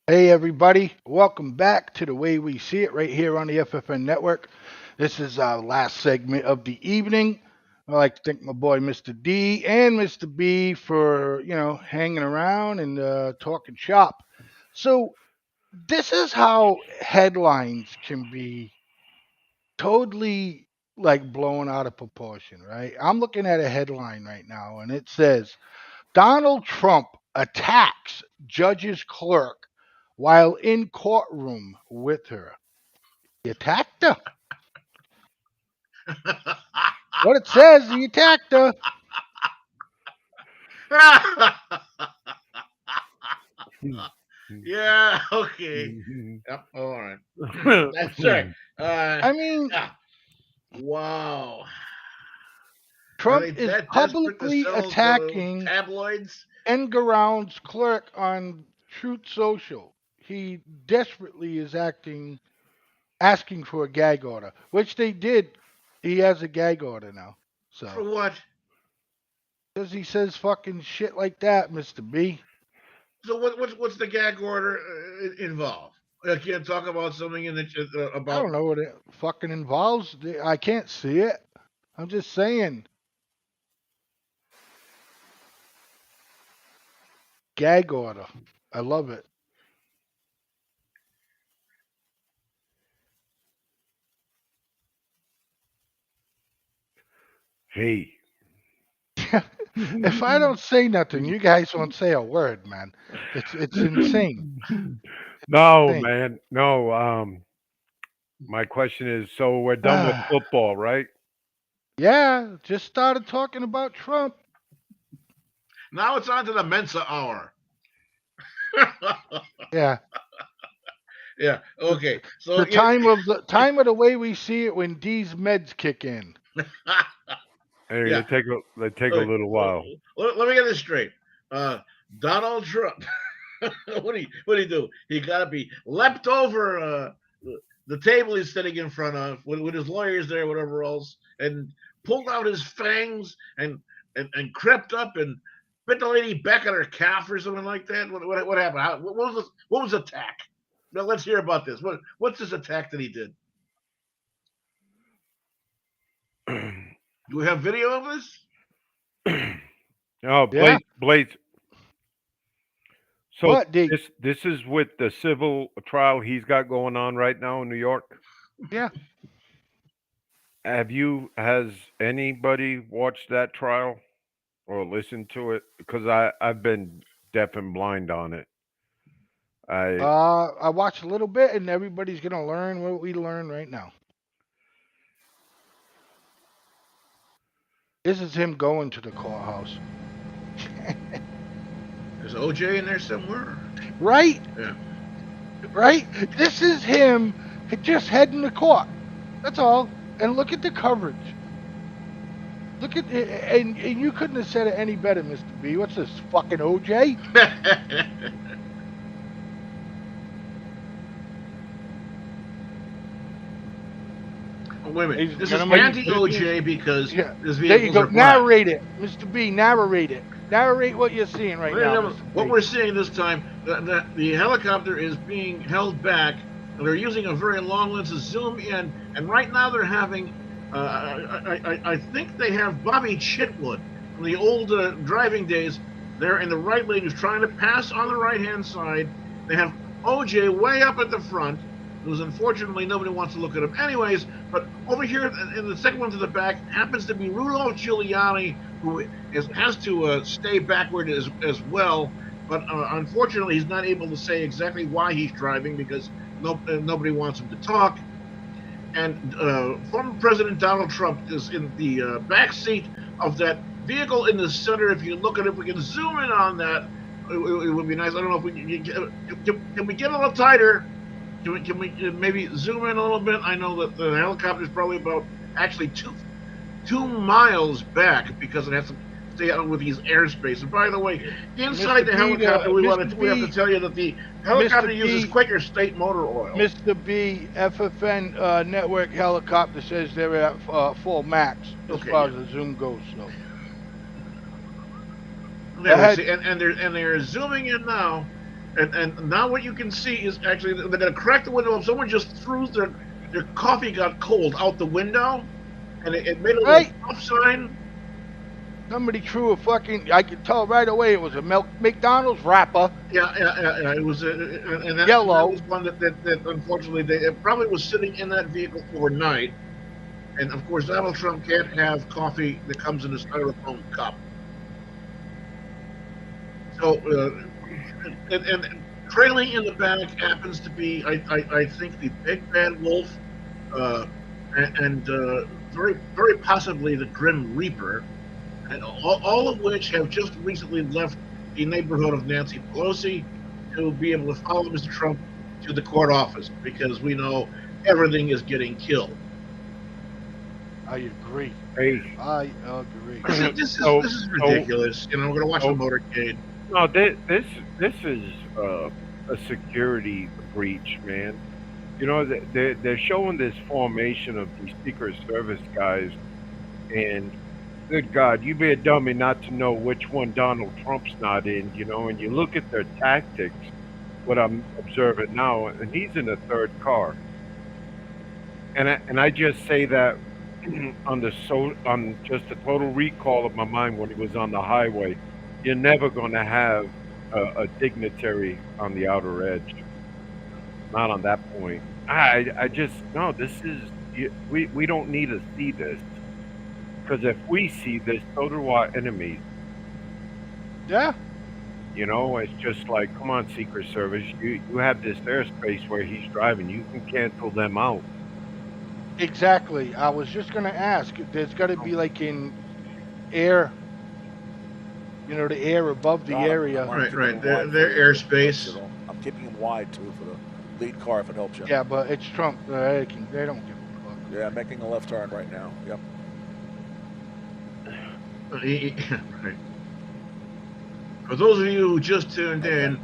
Hey everybody, welcome back to The Way We See It right here on the FFN Network. This is our last segment of the evening. I'd like to thank my boy Mr. D and Mr. B for, hanging around and talking shop. So this is how headlines can be totally like blown out of proportion, right? I'm looking at a headline right now and it says Donald Trump attacks judge's clerk while in courtroom with her. He attacked her. What it says, he attacked her. Yeah, okay. Yep, all right. That's right. I mean, Wow. Are Trump they is that desperate to publicly sell attacking tabloids? Engaround's clerk on Truth Social. He desperately is asking for a gag order, which they did. He has a gag order now. For So what? because he says fucking shit like that, Mr. B. So what's the gag order involved? I can't talk about something in the I about. don't know what it fucking involves. I can't see it. I'm just saying. Gag order. I love it. Hey. If I don't say nothing, you guys won't say a word, man. It's insane. No, Insane. man. No. My question is, so we're done with football, right? Yeah, just started talking about Trump. Now it's on to the Mensa hour. Yeah. Yeah. Okay. So The time of the way we see it when D's meds kick in. Hey, Yeah. they take a Okay, little while. let me get this straight. Donald Trump. What do you do? He got to be leapt over the table he's sitting in front of with his lawyers there, whatever else, and pulled out his fangs and crept up and bit the lady back at her calf or something like that. What happened? What was the attack? Now let's hear about this. What's this attack that he did? Do we have video of this? Oh, Yeah. Blaze. So What, D? this is with the civil trial he's got going on right now in New York. Yeah. Has anybody watched that trial or listened to it? Because I've been deaf and blind on it. I watched a little bit, and everybody's gonna learn what we learn right now. This is him going to the courthouse. There's OJ in there somewhere. Right? Yeah. Right? This is him just heading to court. That's all. And look at the coverage. Look at it, and you couldn't have said it any better, Mr. B. What's this, fucking OJ? Wait a minute. He's This is gonna make- anti-OJ because Yeah. this There you vehicles go. are black. Narrate it, Mr. B. Narrate it. Narrate what you're seeing right now. Mr. What B. we're seeing this time, the helicopter is being held back, and they're using a very long lens to zoom in. And right now they're having, I think they have Bobby Chitwood from the old driving days there in the right lane who's trying to pass on the right-hand side. They have OJ way up at the front, who's unfortunately nobody wants to look at him anyways. But over here in the second one to the back happens to be Rudolph Giuliani, who has to stay backward as well. But unfortunately, he's not able to say exactly why he's driving because nobody wants him to talk. And former President Donald Trump is in the back seat of that vehicle in the center. If you look at it, if we can zoom in on that, it would be nice. I don't know if we can we get a little tighter. Can we maybe zoom in a little bit? I know that the helicopter is probably about actually 2 miles back because it has to stay out with these airspace. And by the way, inside the helicopter, we have to tell you that the helicopter uses Quaker State motor oil. Mr. B, FFN Network helicopter says they're at full max as far as the zoom goes. So. And they're zooming in now. And now what you can see is actually they're going to crack the window. Someone just threw their coffee got cold out the window, and it made a little stop sign. Somebody threw a fucking. I could tell right away it was a McDonald's wrapper. Yeah. It was and yellow. That was one that unfortunately it probably was sitting in that vehicle overnight. And of course, Donald Trump can't have coffee that comes in a styrofoam cup. So. And trailing in the back happens to be, I think, the big bad wolf, and very very possibly the Grim Reaper, and all of which have just recently left the neighborhood of Nancy Pelosi to be able to follow Mr. Trump to the court office because we know everything is getting killed. I agree. Hey. I agree. This is ridiculous. We're going to watch the motorcade. No, this is a security breach, man. They're showing this formation of these Secret Service guys, and good God, you be a dummy not to know which one Donald Trump's not in, and you look at their tactics, what I'm observing now, and he's in the third car. And I just say that on just a total recall of my mind when he was on the highway. You're never going to have a dignitary on the outer edge. Not on that point. I just no. This is we don't need to see this. Because if we see this, so do our enemies. Yeah. You know, it's just like, come on, Secret Service, you have this airspace where he's driving. You can cancel them out. Exactly. I was just gonna ask. There's got to be like in air, the air above the area. Right. Their airspace. I'm keeping him wide too for the lead car if it helps you. Yeah, but it's Trump. They don't give a fuck. Yeah, making a left turn right now. Yep. Right. For those of you who just tuned in,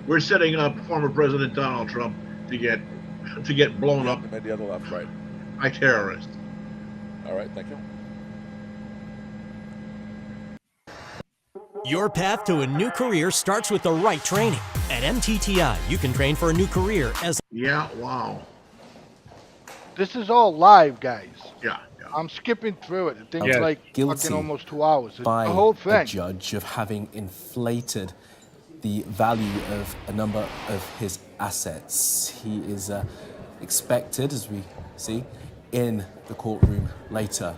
we're setting up former President Donald Trump to get blown up. Made the other left, right. By terrorists. All right, thank you. Your path to a new career starts with the right training. At MTTI, you can train for a new career as... Yeah, wow. This is all live, guys. Yeah. I'm skipping through it. Things Yeah. like Guilty fucking almost 2 hours. It's by the whole a thing. judge of having inflated the value of a number of his assets. He is expected, as we see, in the courtroom later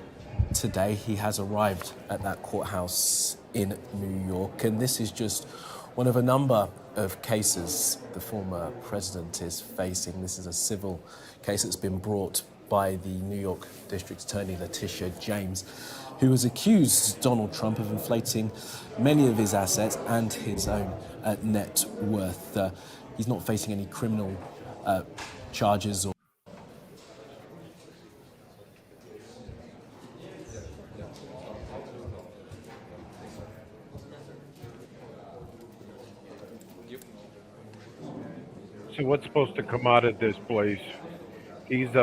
today. He has arrived at that courthouse in New York, and this is just one of a number of cases the former president is facing. This is a civil case that's been brought by the New York District Attorney Letitia James, who has accused Donald Trump of inflating many of his assets and his own net worth. He's not facing any criminal charges or... So what's supposed to come out of this place? He This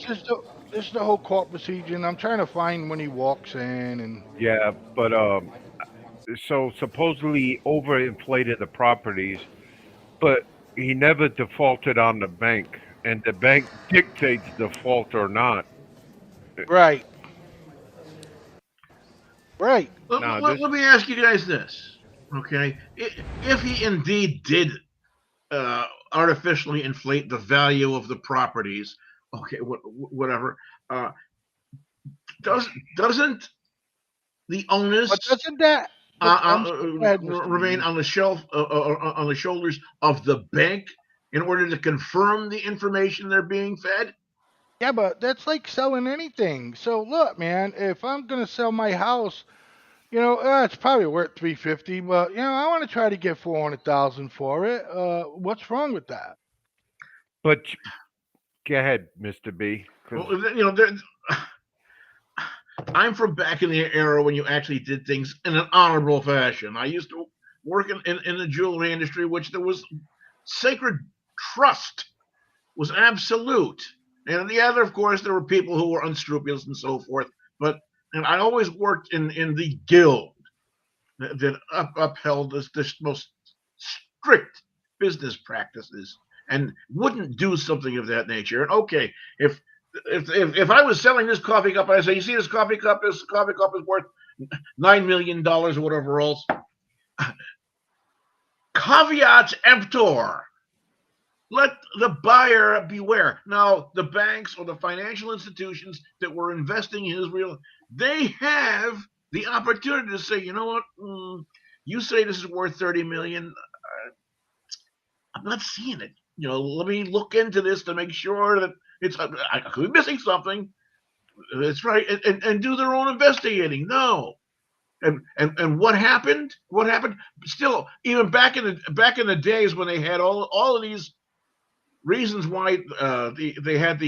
is the whole court procedure, and I'm trying to find when he walks in and. Yeah, but so supposedly he overinflated the properties, but he never defaulted on the bank, and the bank dictates default or not. Right. Right. Let me ask you guys this, okay? If he indeed did artificially inflate the value of the properties, okay, whatever, doesn't the onus doesn't that remain on the shoulders of the bank in order to confirm the information they're being fed? Yeah, but that's like selling anything. So look, man, if I'm gonna sell my house, it's probably worth $350, but I want to try to get $400,000 for it. What's wrong with that? But go ahead, Mr. B. Well, I'm from back in the era when you actually did things in an honorable fashion. I used to work in the jewelry industry, which there was sacred trust was absolute. And of course, there were people who were unscrupulous and so forth. And I always worked in the guild that upheld this most strict business practices and wouldn't do something of that nature. And okay, if I was selling this coffee cup, I say, you see this coffee cup? This coffee cup is worth $9 million or whatever else. Caveat emptor. Let the buyer beware. Now, the banks or the financial institutions that were investing in Israel, they have the opportunity to say, you know what? You say this is worth $30 million. I'm not seeing it. Let me look into this to make sure that I could be missing something. That's right, and do their own investigating. No, and what happened? What happened? Still, even back in the days when they had all of these reasons why they had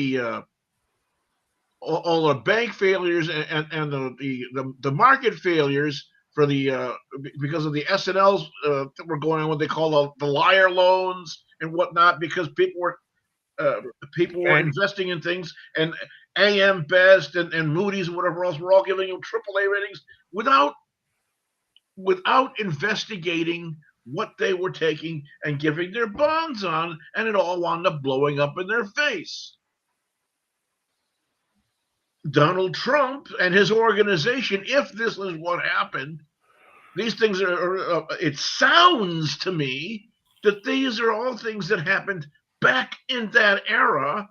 all the bank failures and the market failures for because of the S&Ls that were going on, what they call the liar loans and whatnot, because people were investing in things, and AM Best and Moody's and whatever else were all giving them AAA ratings without investigating what they were taking and giving their bonds on, and it all wound up blowing up in their face. Donald Trump and his organization, if this is what happened, these things are, it sounds to me that these are all things that happened back in that era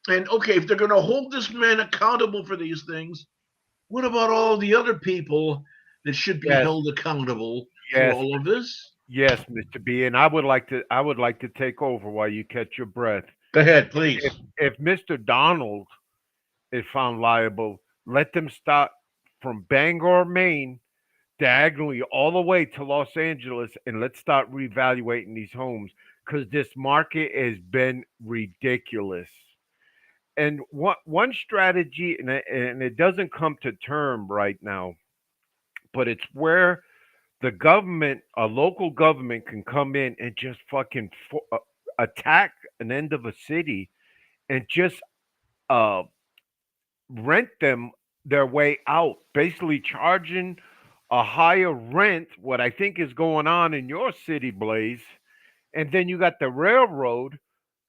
And okay, if they're going to hold this man accountable for these things, what about all the other people that should be Yes, held accountable for yes, all of this? yes, Mr. B. And I would like to take over while you catch your breath. Go ahead, please. If Mr. Donald is found liable, let them start from Bangor, Maine, diagonally all the way to Los Angeles, and let's start reevaluating these homes because this market has been ridiculous. And one strategy, and it doesn't come to term right now, but it's where the government, a local government, can come in and just fucking attack an end of a city and just uh, rent them their way out, basically charging a higher rent, what I think is going on in your city, Blaze. And then you got the railroad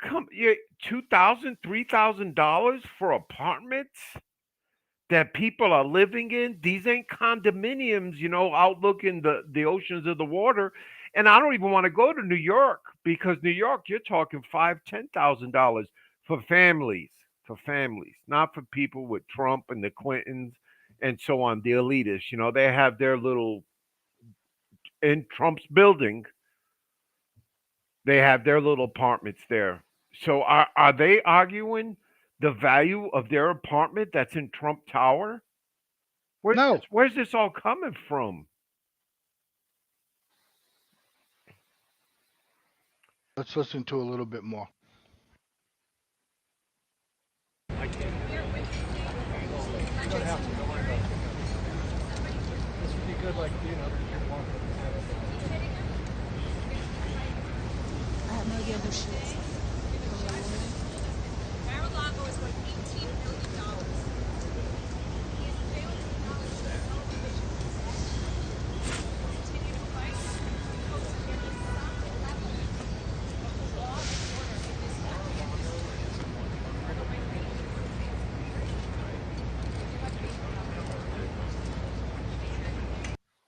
come $2,000, $3,000 for apartments that people are living in. These ain't condominiums, outlooking the oceans of the water. And I don't even want to go to New York because New York, you're talking $5,000, $10,000 for families, not for people with Trump and the Clintons and so on, the elitists. They have their little in Trump's building. They have their little apartments there. So are they arguing the value of their apartment that's in Trump Tower? Where's this all coming from? Let's listen to a little bit more. I can't. You don't have to. Don't worry about it. This would be good, like, I have no idea who she is. Mar-a-Lago is worth $18 million.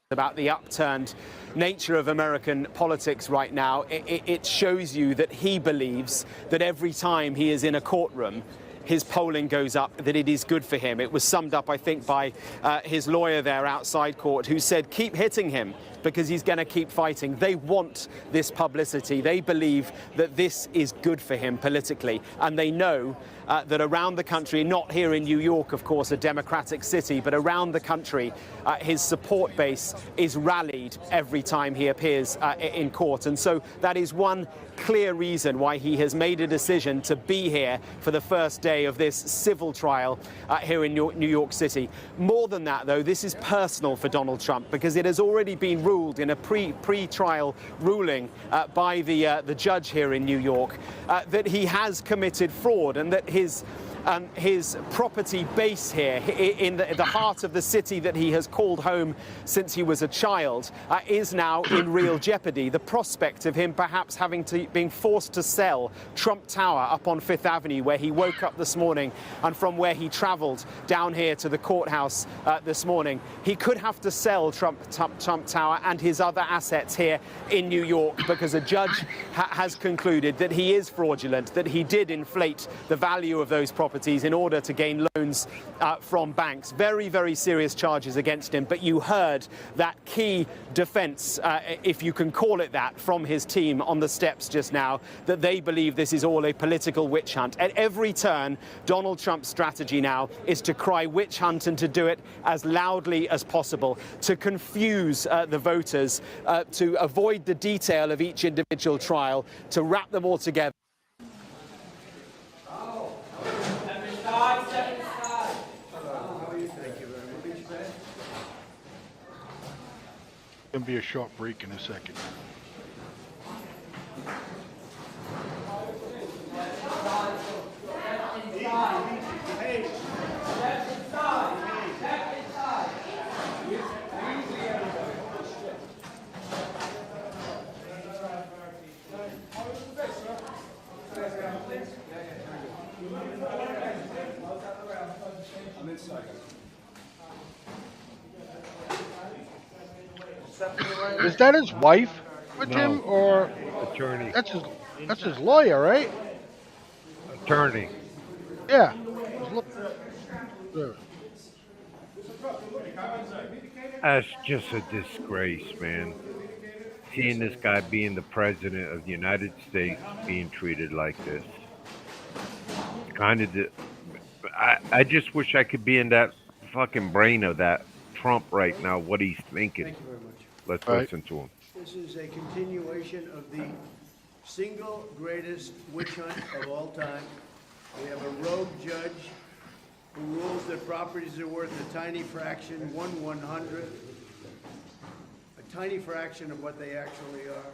About the upturned nature of American politics right now, it shows you that he believes that every time he is in a courtroom, his polling goes up, that it is good for him. It was summed up, I think, by his lawyer there outside court, who said, keep hitting him because he's going to keep fighting. They want this publicity. They believe that this is good for him politically. And they know that around the country, not here in New York, of course, a democratic city, but around the country, his support base is rallied every time he appears in court. And so that is one clear reason why he has made a decision to be here for the first day of this civil trial here in New York City. More than that, though, this is personal for Donald Trump because it has already been ruled in a pre-trial ruling by the judge here in New York that he has committed fraud and that his property base here in the heart of the city that he has called home since he was a child is now in real jeopardy. The prospect of him perhaps being forced to sell Trump Tower up on Fifth Avenue, where he woke up this morning and from where he traveled down here to the courthouse this morning. He could have to sell Trump Tower and his other assets here in New York because a judge has concluded that he is fraudulent, that he did inflate the value of those properties in order to gain loans from banks. Very, very serious charges against him. But you heard that key defense, if you can call it that, from his team on the steps just now, that they believe this is all a political witch hunt. At every turn, Donald Trump's strategy now is to cry witch hunt and to do it as loudly as possible, to confuse the voters, to avoid the detail of each individual trial, to wrap them all together. Gonna be a short break in a second. Is that his wife with him, or attorney? That's his lawyer, right? Attorney. Yeah. Look. That's just a disgrace, man. Seeing this guy being the president of the United States being treated like this. Kind of. I just wish I could be in that fucking brain of that Trump right now, what he's thinking. Thank you very much. Let's Right. listen to him. This is a continuation of the single greatest witch hunt of all time. We have a rogue judge who rules that properties are worth a tiny fraction, 1/100th, a tiny fraction of what they actually are.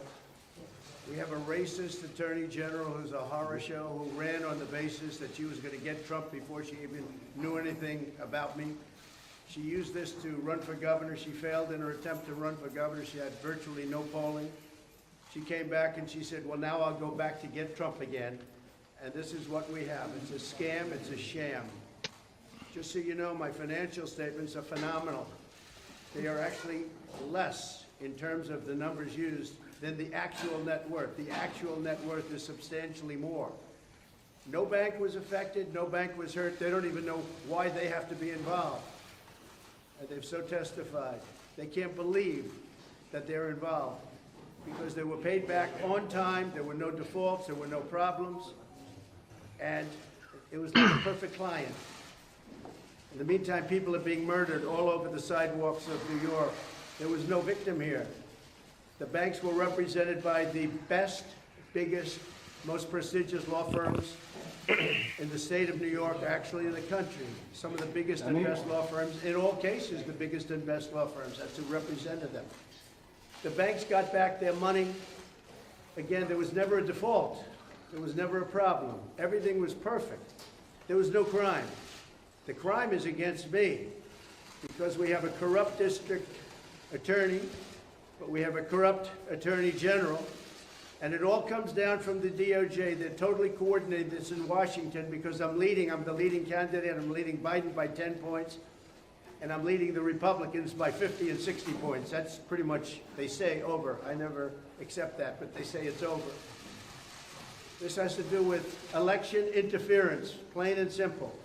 We have a racist attorney general who's a horror show, who ran on the basis that she was going to get Trump before she even knew anything about me. She used this to run for governor. She failed in her attempt to run for governor. She had virtually no polling. She came back and she said, well, now I'll go back to get Trump again. And this is what we have. It's a scam. It's a sham. Just so you know, my financial statements are phenomenal. They are actually less in terms of the numbers used than the actual net worth. The actual net worth is substantially more. No bank was affected. No bank was hurt. They don't even know why they have to be involved. And they've so testified. They can't believe that they're involved because they were paid back on time. There were no defaults. There were no problems. And it was like a perfect client. In the meantime, people are being murdered all over the sidewalks of New York. There was no victim here. The banks were represented by the best, biggest, most prestigious law firms in the state of New York, actually in the country. Some of the biggest and best law firms, in all cases, the biggest and best law firms. That's who represented them. The banks got back their money. Again, there was never a default. There was never a problem. Everything was perfect. There was no crime. The crime is against me because we have a corrupt district attorney, but we have a corrupt attorney general, and it all comes down from the DOJ. They're totally coordinated this in Washington because I'm the leading candidate. I'm leading Biden by 10 points, and I'm leading the Republicans by 50 and 60 points. That's pretty much, they say, over. I never accept that, but they say it's over. This has to do with election interference, plain and simple.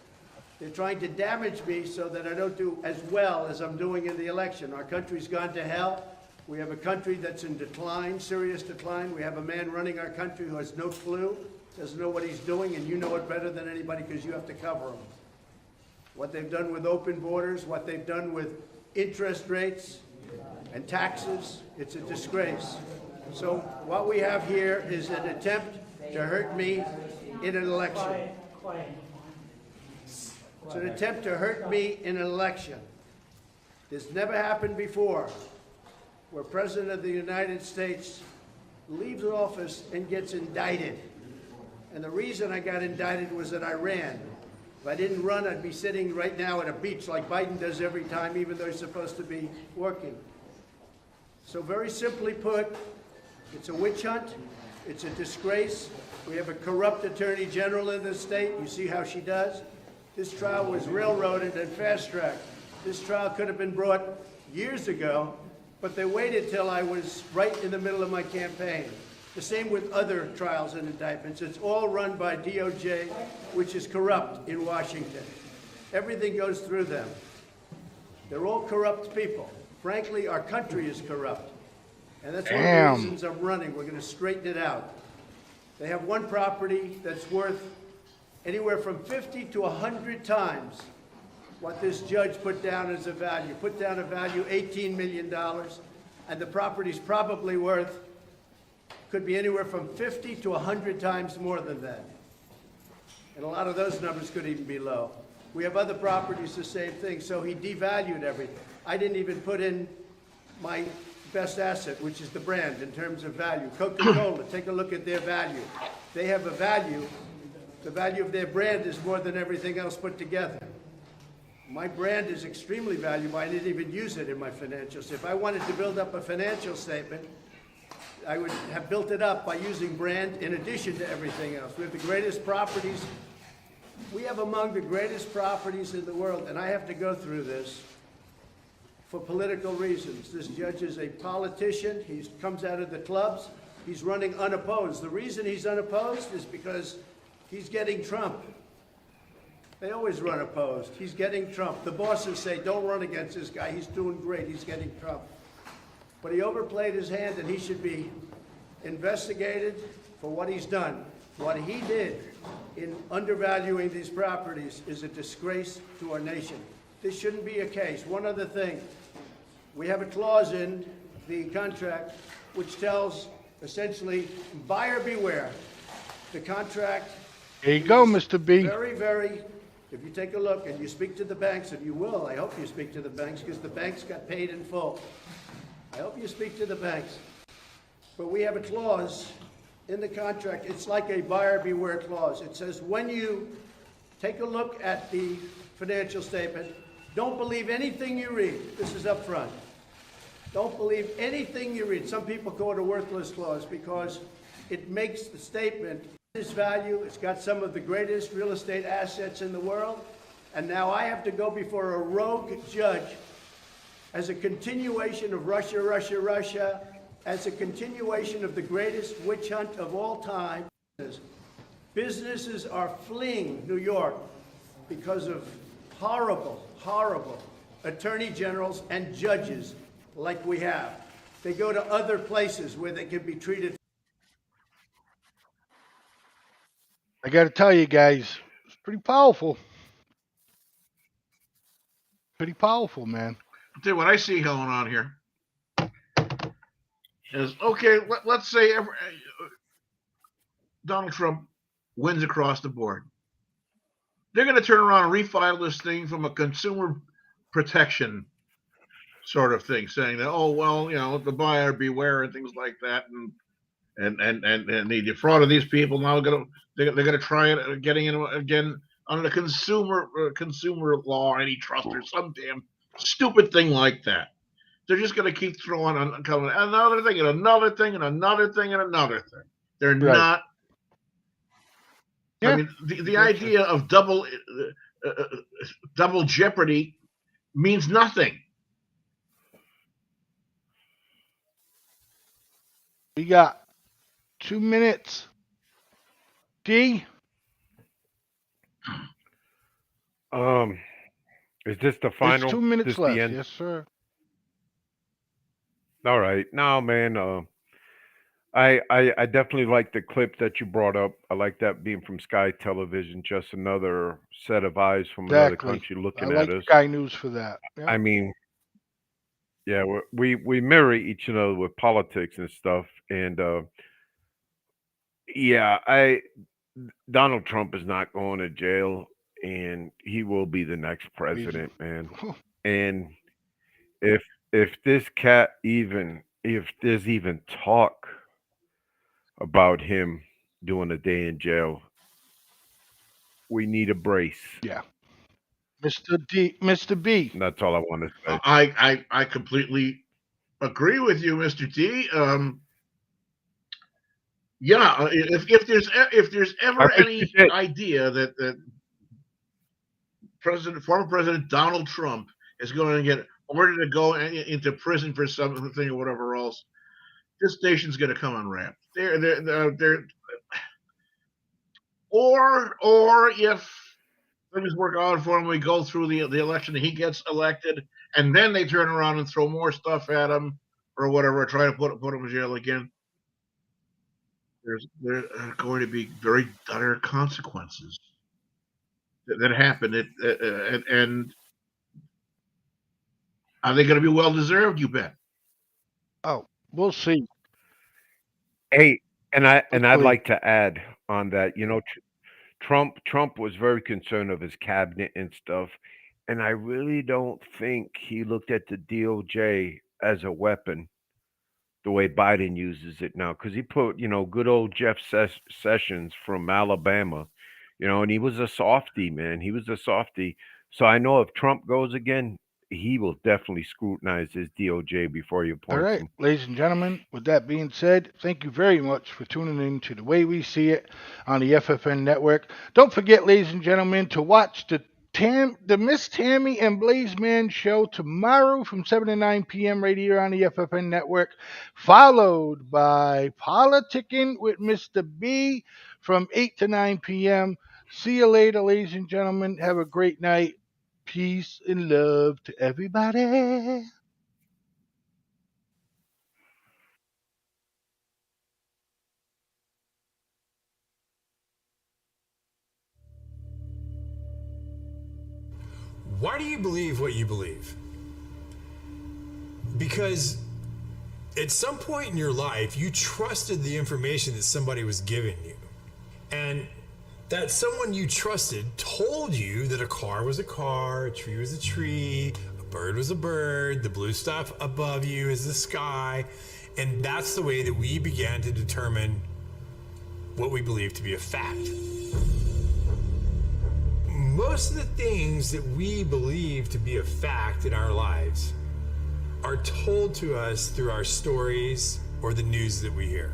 They're trying to damage me so that I don't do as well as I'm doing in the election. Our country's gone to hell. We have a country that's in decline, serious decline. We have a man running our country who has no clue, doesn't know what he's doing, and you know it better than anybody because you have to cover him. What they've done with open borders, what they've done with interest rates and taxes, it's a disgrace. So what we have here is an attempt to hurt me in an election. It's an attempt to hurt me in an election. This never happened before, where President of the United States leaves office and gets indicted. And the reason I got indicted was that I ran. If I didn't run, I'd be sitting right now at a beach like Biden does every time, even though he's supposed to be working. So very simply put, it's a witch hunt. It's a disgrace. We have a corrupt attorney general in this state. You see how she does? This trial was railroaded and fast-tracked. This trial could have been brought years ago, but they waited till I was right in the middle of my campaign. The same with other trials and indictments. It's all run by DOJ, which is corrupt in Washington. Everything goes through them. They're all corrupt people. Frankly, our country is corrupt. And that's one of the reasons I'm running. We're going to straighten it out. They have one property that's worth anywhere from 50 to 100 times what this judge put down as a value. Put down a value $18 million, and the property's probably worth, could be anywhere from 50 to 100 times more than that. And a lot of those numbers could even be low. We have other properties, the same thing, so he devalued everything. I didn't even put in my best asset, which is the brand in terms of value. Coca-Cola, take a look at their value. They have a value. The value of their brand is more than everything else put together. My brand is extremely valuable. I didn't even use it in my financials. If I wanted to build up a financial statement, I would have built it up by using brand in addition to everything else. We have the greatest properties. We have among the greatest properties in the world, and I have to go through this for political reasons. This judge is a politician. He comes out of the clubs. He's running unopposed. The reason he's unopposed is because he's getting Trump. They always run opposed. He's getting Trump. The bosses say, don't run against this guy. He's doing great. He's getting Trump. But he overplayed his hand, and he should be investigated for what he's done. What he did in undervaluing these properties is a disgrace to our nation. This shouldn't be a case. One other thing. We have a clause in the contract which tells, essentially, buyer beware. The contract. There you go, Mr. B. Very, very, if you take a look and you speak to the banks, and you will, I hope you speak to the banks, because the banks got paid in full. I hope you speak to the banks. But we have a clause in the contract. It's like a buyer beware clause. It says when you take a look at the financial statement, don't believe anything you read. This is up front. Don't believe anything you read. Some people call it a worthless clause because it makes the statement this value. It's got some of the greatest real estate assets in the world. And now I have to go before a rogue judge as a continuation of Russia, Russia, Russia, as a continuation of the greatest witch hunt of all time. Businesses are fleeing New York because of horrible, horrible attorney generals and judges like we have. They go to other places where they can be treated. I got to tell you guys, it's pretty powerful. Pretty powerful, man. I'll tell you what I see going on here is, okay, let's say Donald Trump wins across the board. They're going to turn around and refile this thing from a consumer protection sort of thing, saying that, oh, well, you know, the buyer beware and things like that, and the defraud of these people now they're going to try it getting in again under the consumer law, antitrust, or some damn stupid thing like that. They're just going to keep throwing on coming another thing and another thing and another thing and another thing. They're right. Not. Yeah. I mean, the idea of double jeopardy means nothing. We got 2 minutes. D. Is this the final? There's 2 minutes left. Yes, sir. All right. Now, man, I definitely like the clip that you brought up. I like that being from Sky Television, just another set of eyes from another country looking at us. Sky News for that. Yeah. I mean, yeah, we mirror each other with politics and stuff, and yeah, Donald Trump is not going to jail, and he will be the next president, man. And if this cat if there's even talk about him doing a day in jail, we need a brace. Yeah. Mr. B. That's all I want to say. I completely agree with you, Mr. D. Yeah, if there's ever any idea that former President Donald Trump is going to get ordered to go into prison for something or whatever else, this station's going to come unwrapped. Or if things work out for him, we go through the election, he gets elected, and then they turn around and throw more stuff at him or whatever, try to put him in jail again. There are going to be very dire consequences that happen, and are they going to be well deserved? You bet. Oh, we'll see. Hey, and I'd like to add on that. You know, Trump was very concerned of his cabinet and stuff, and I really don't think he looked at the DOJ as a weapon the way Biden uses it now, because he put, you know, good old Jeff Sessions from Alabama, you know, and he was a softie, man. He was a softie. So I know if Trump goes again, he will definitely scrutinize his DOJ before he appoints him. All right, ladies and gentlemen, with that being said, thank you very much for tuning in to The Way We See It on the FFN Network. Don't forget, ladies and gentlemen, to watch the Miss Tammy and Blaze Man show tomorrow from 7 to 9 p.m. right here on the FFN Network, followed by Politicking with Mr. B from 8 to 9 p.m. See you later, ladies and gentlemen. Have a great night. Peace and love to everybody. Why do you believe what you believe? Because at some point in your life, you trusted the information that somebody was giving you. And that someone you trusted told you that a car was a car, a tree was a tree, a bird was a bird, the blue stuff above you is the sky. And that's the way that we began to determine what we believe to be a fact. Most of the things that we believe to be a fact in our lives are told to us through our stories or the news that we hear.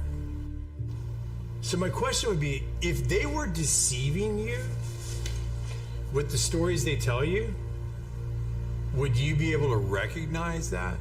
So my question would be, if they were deceiving you with the stories they tell you, would you be able to recognize that?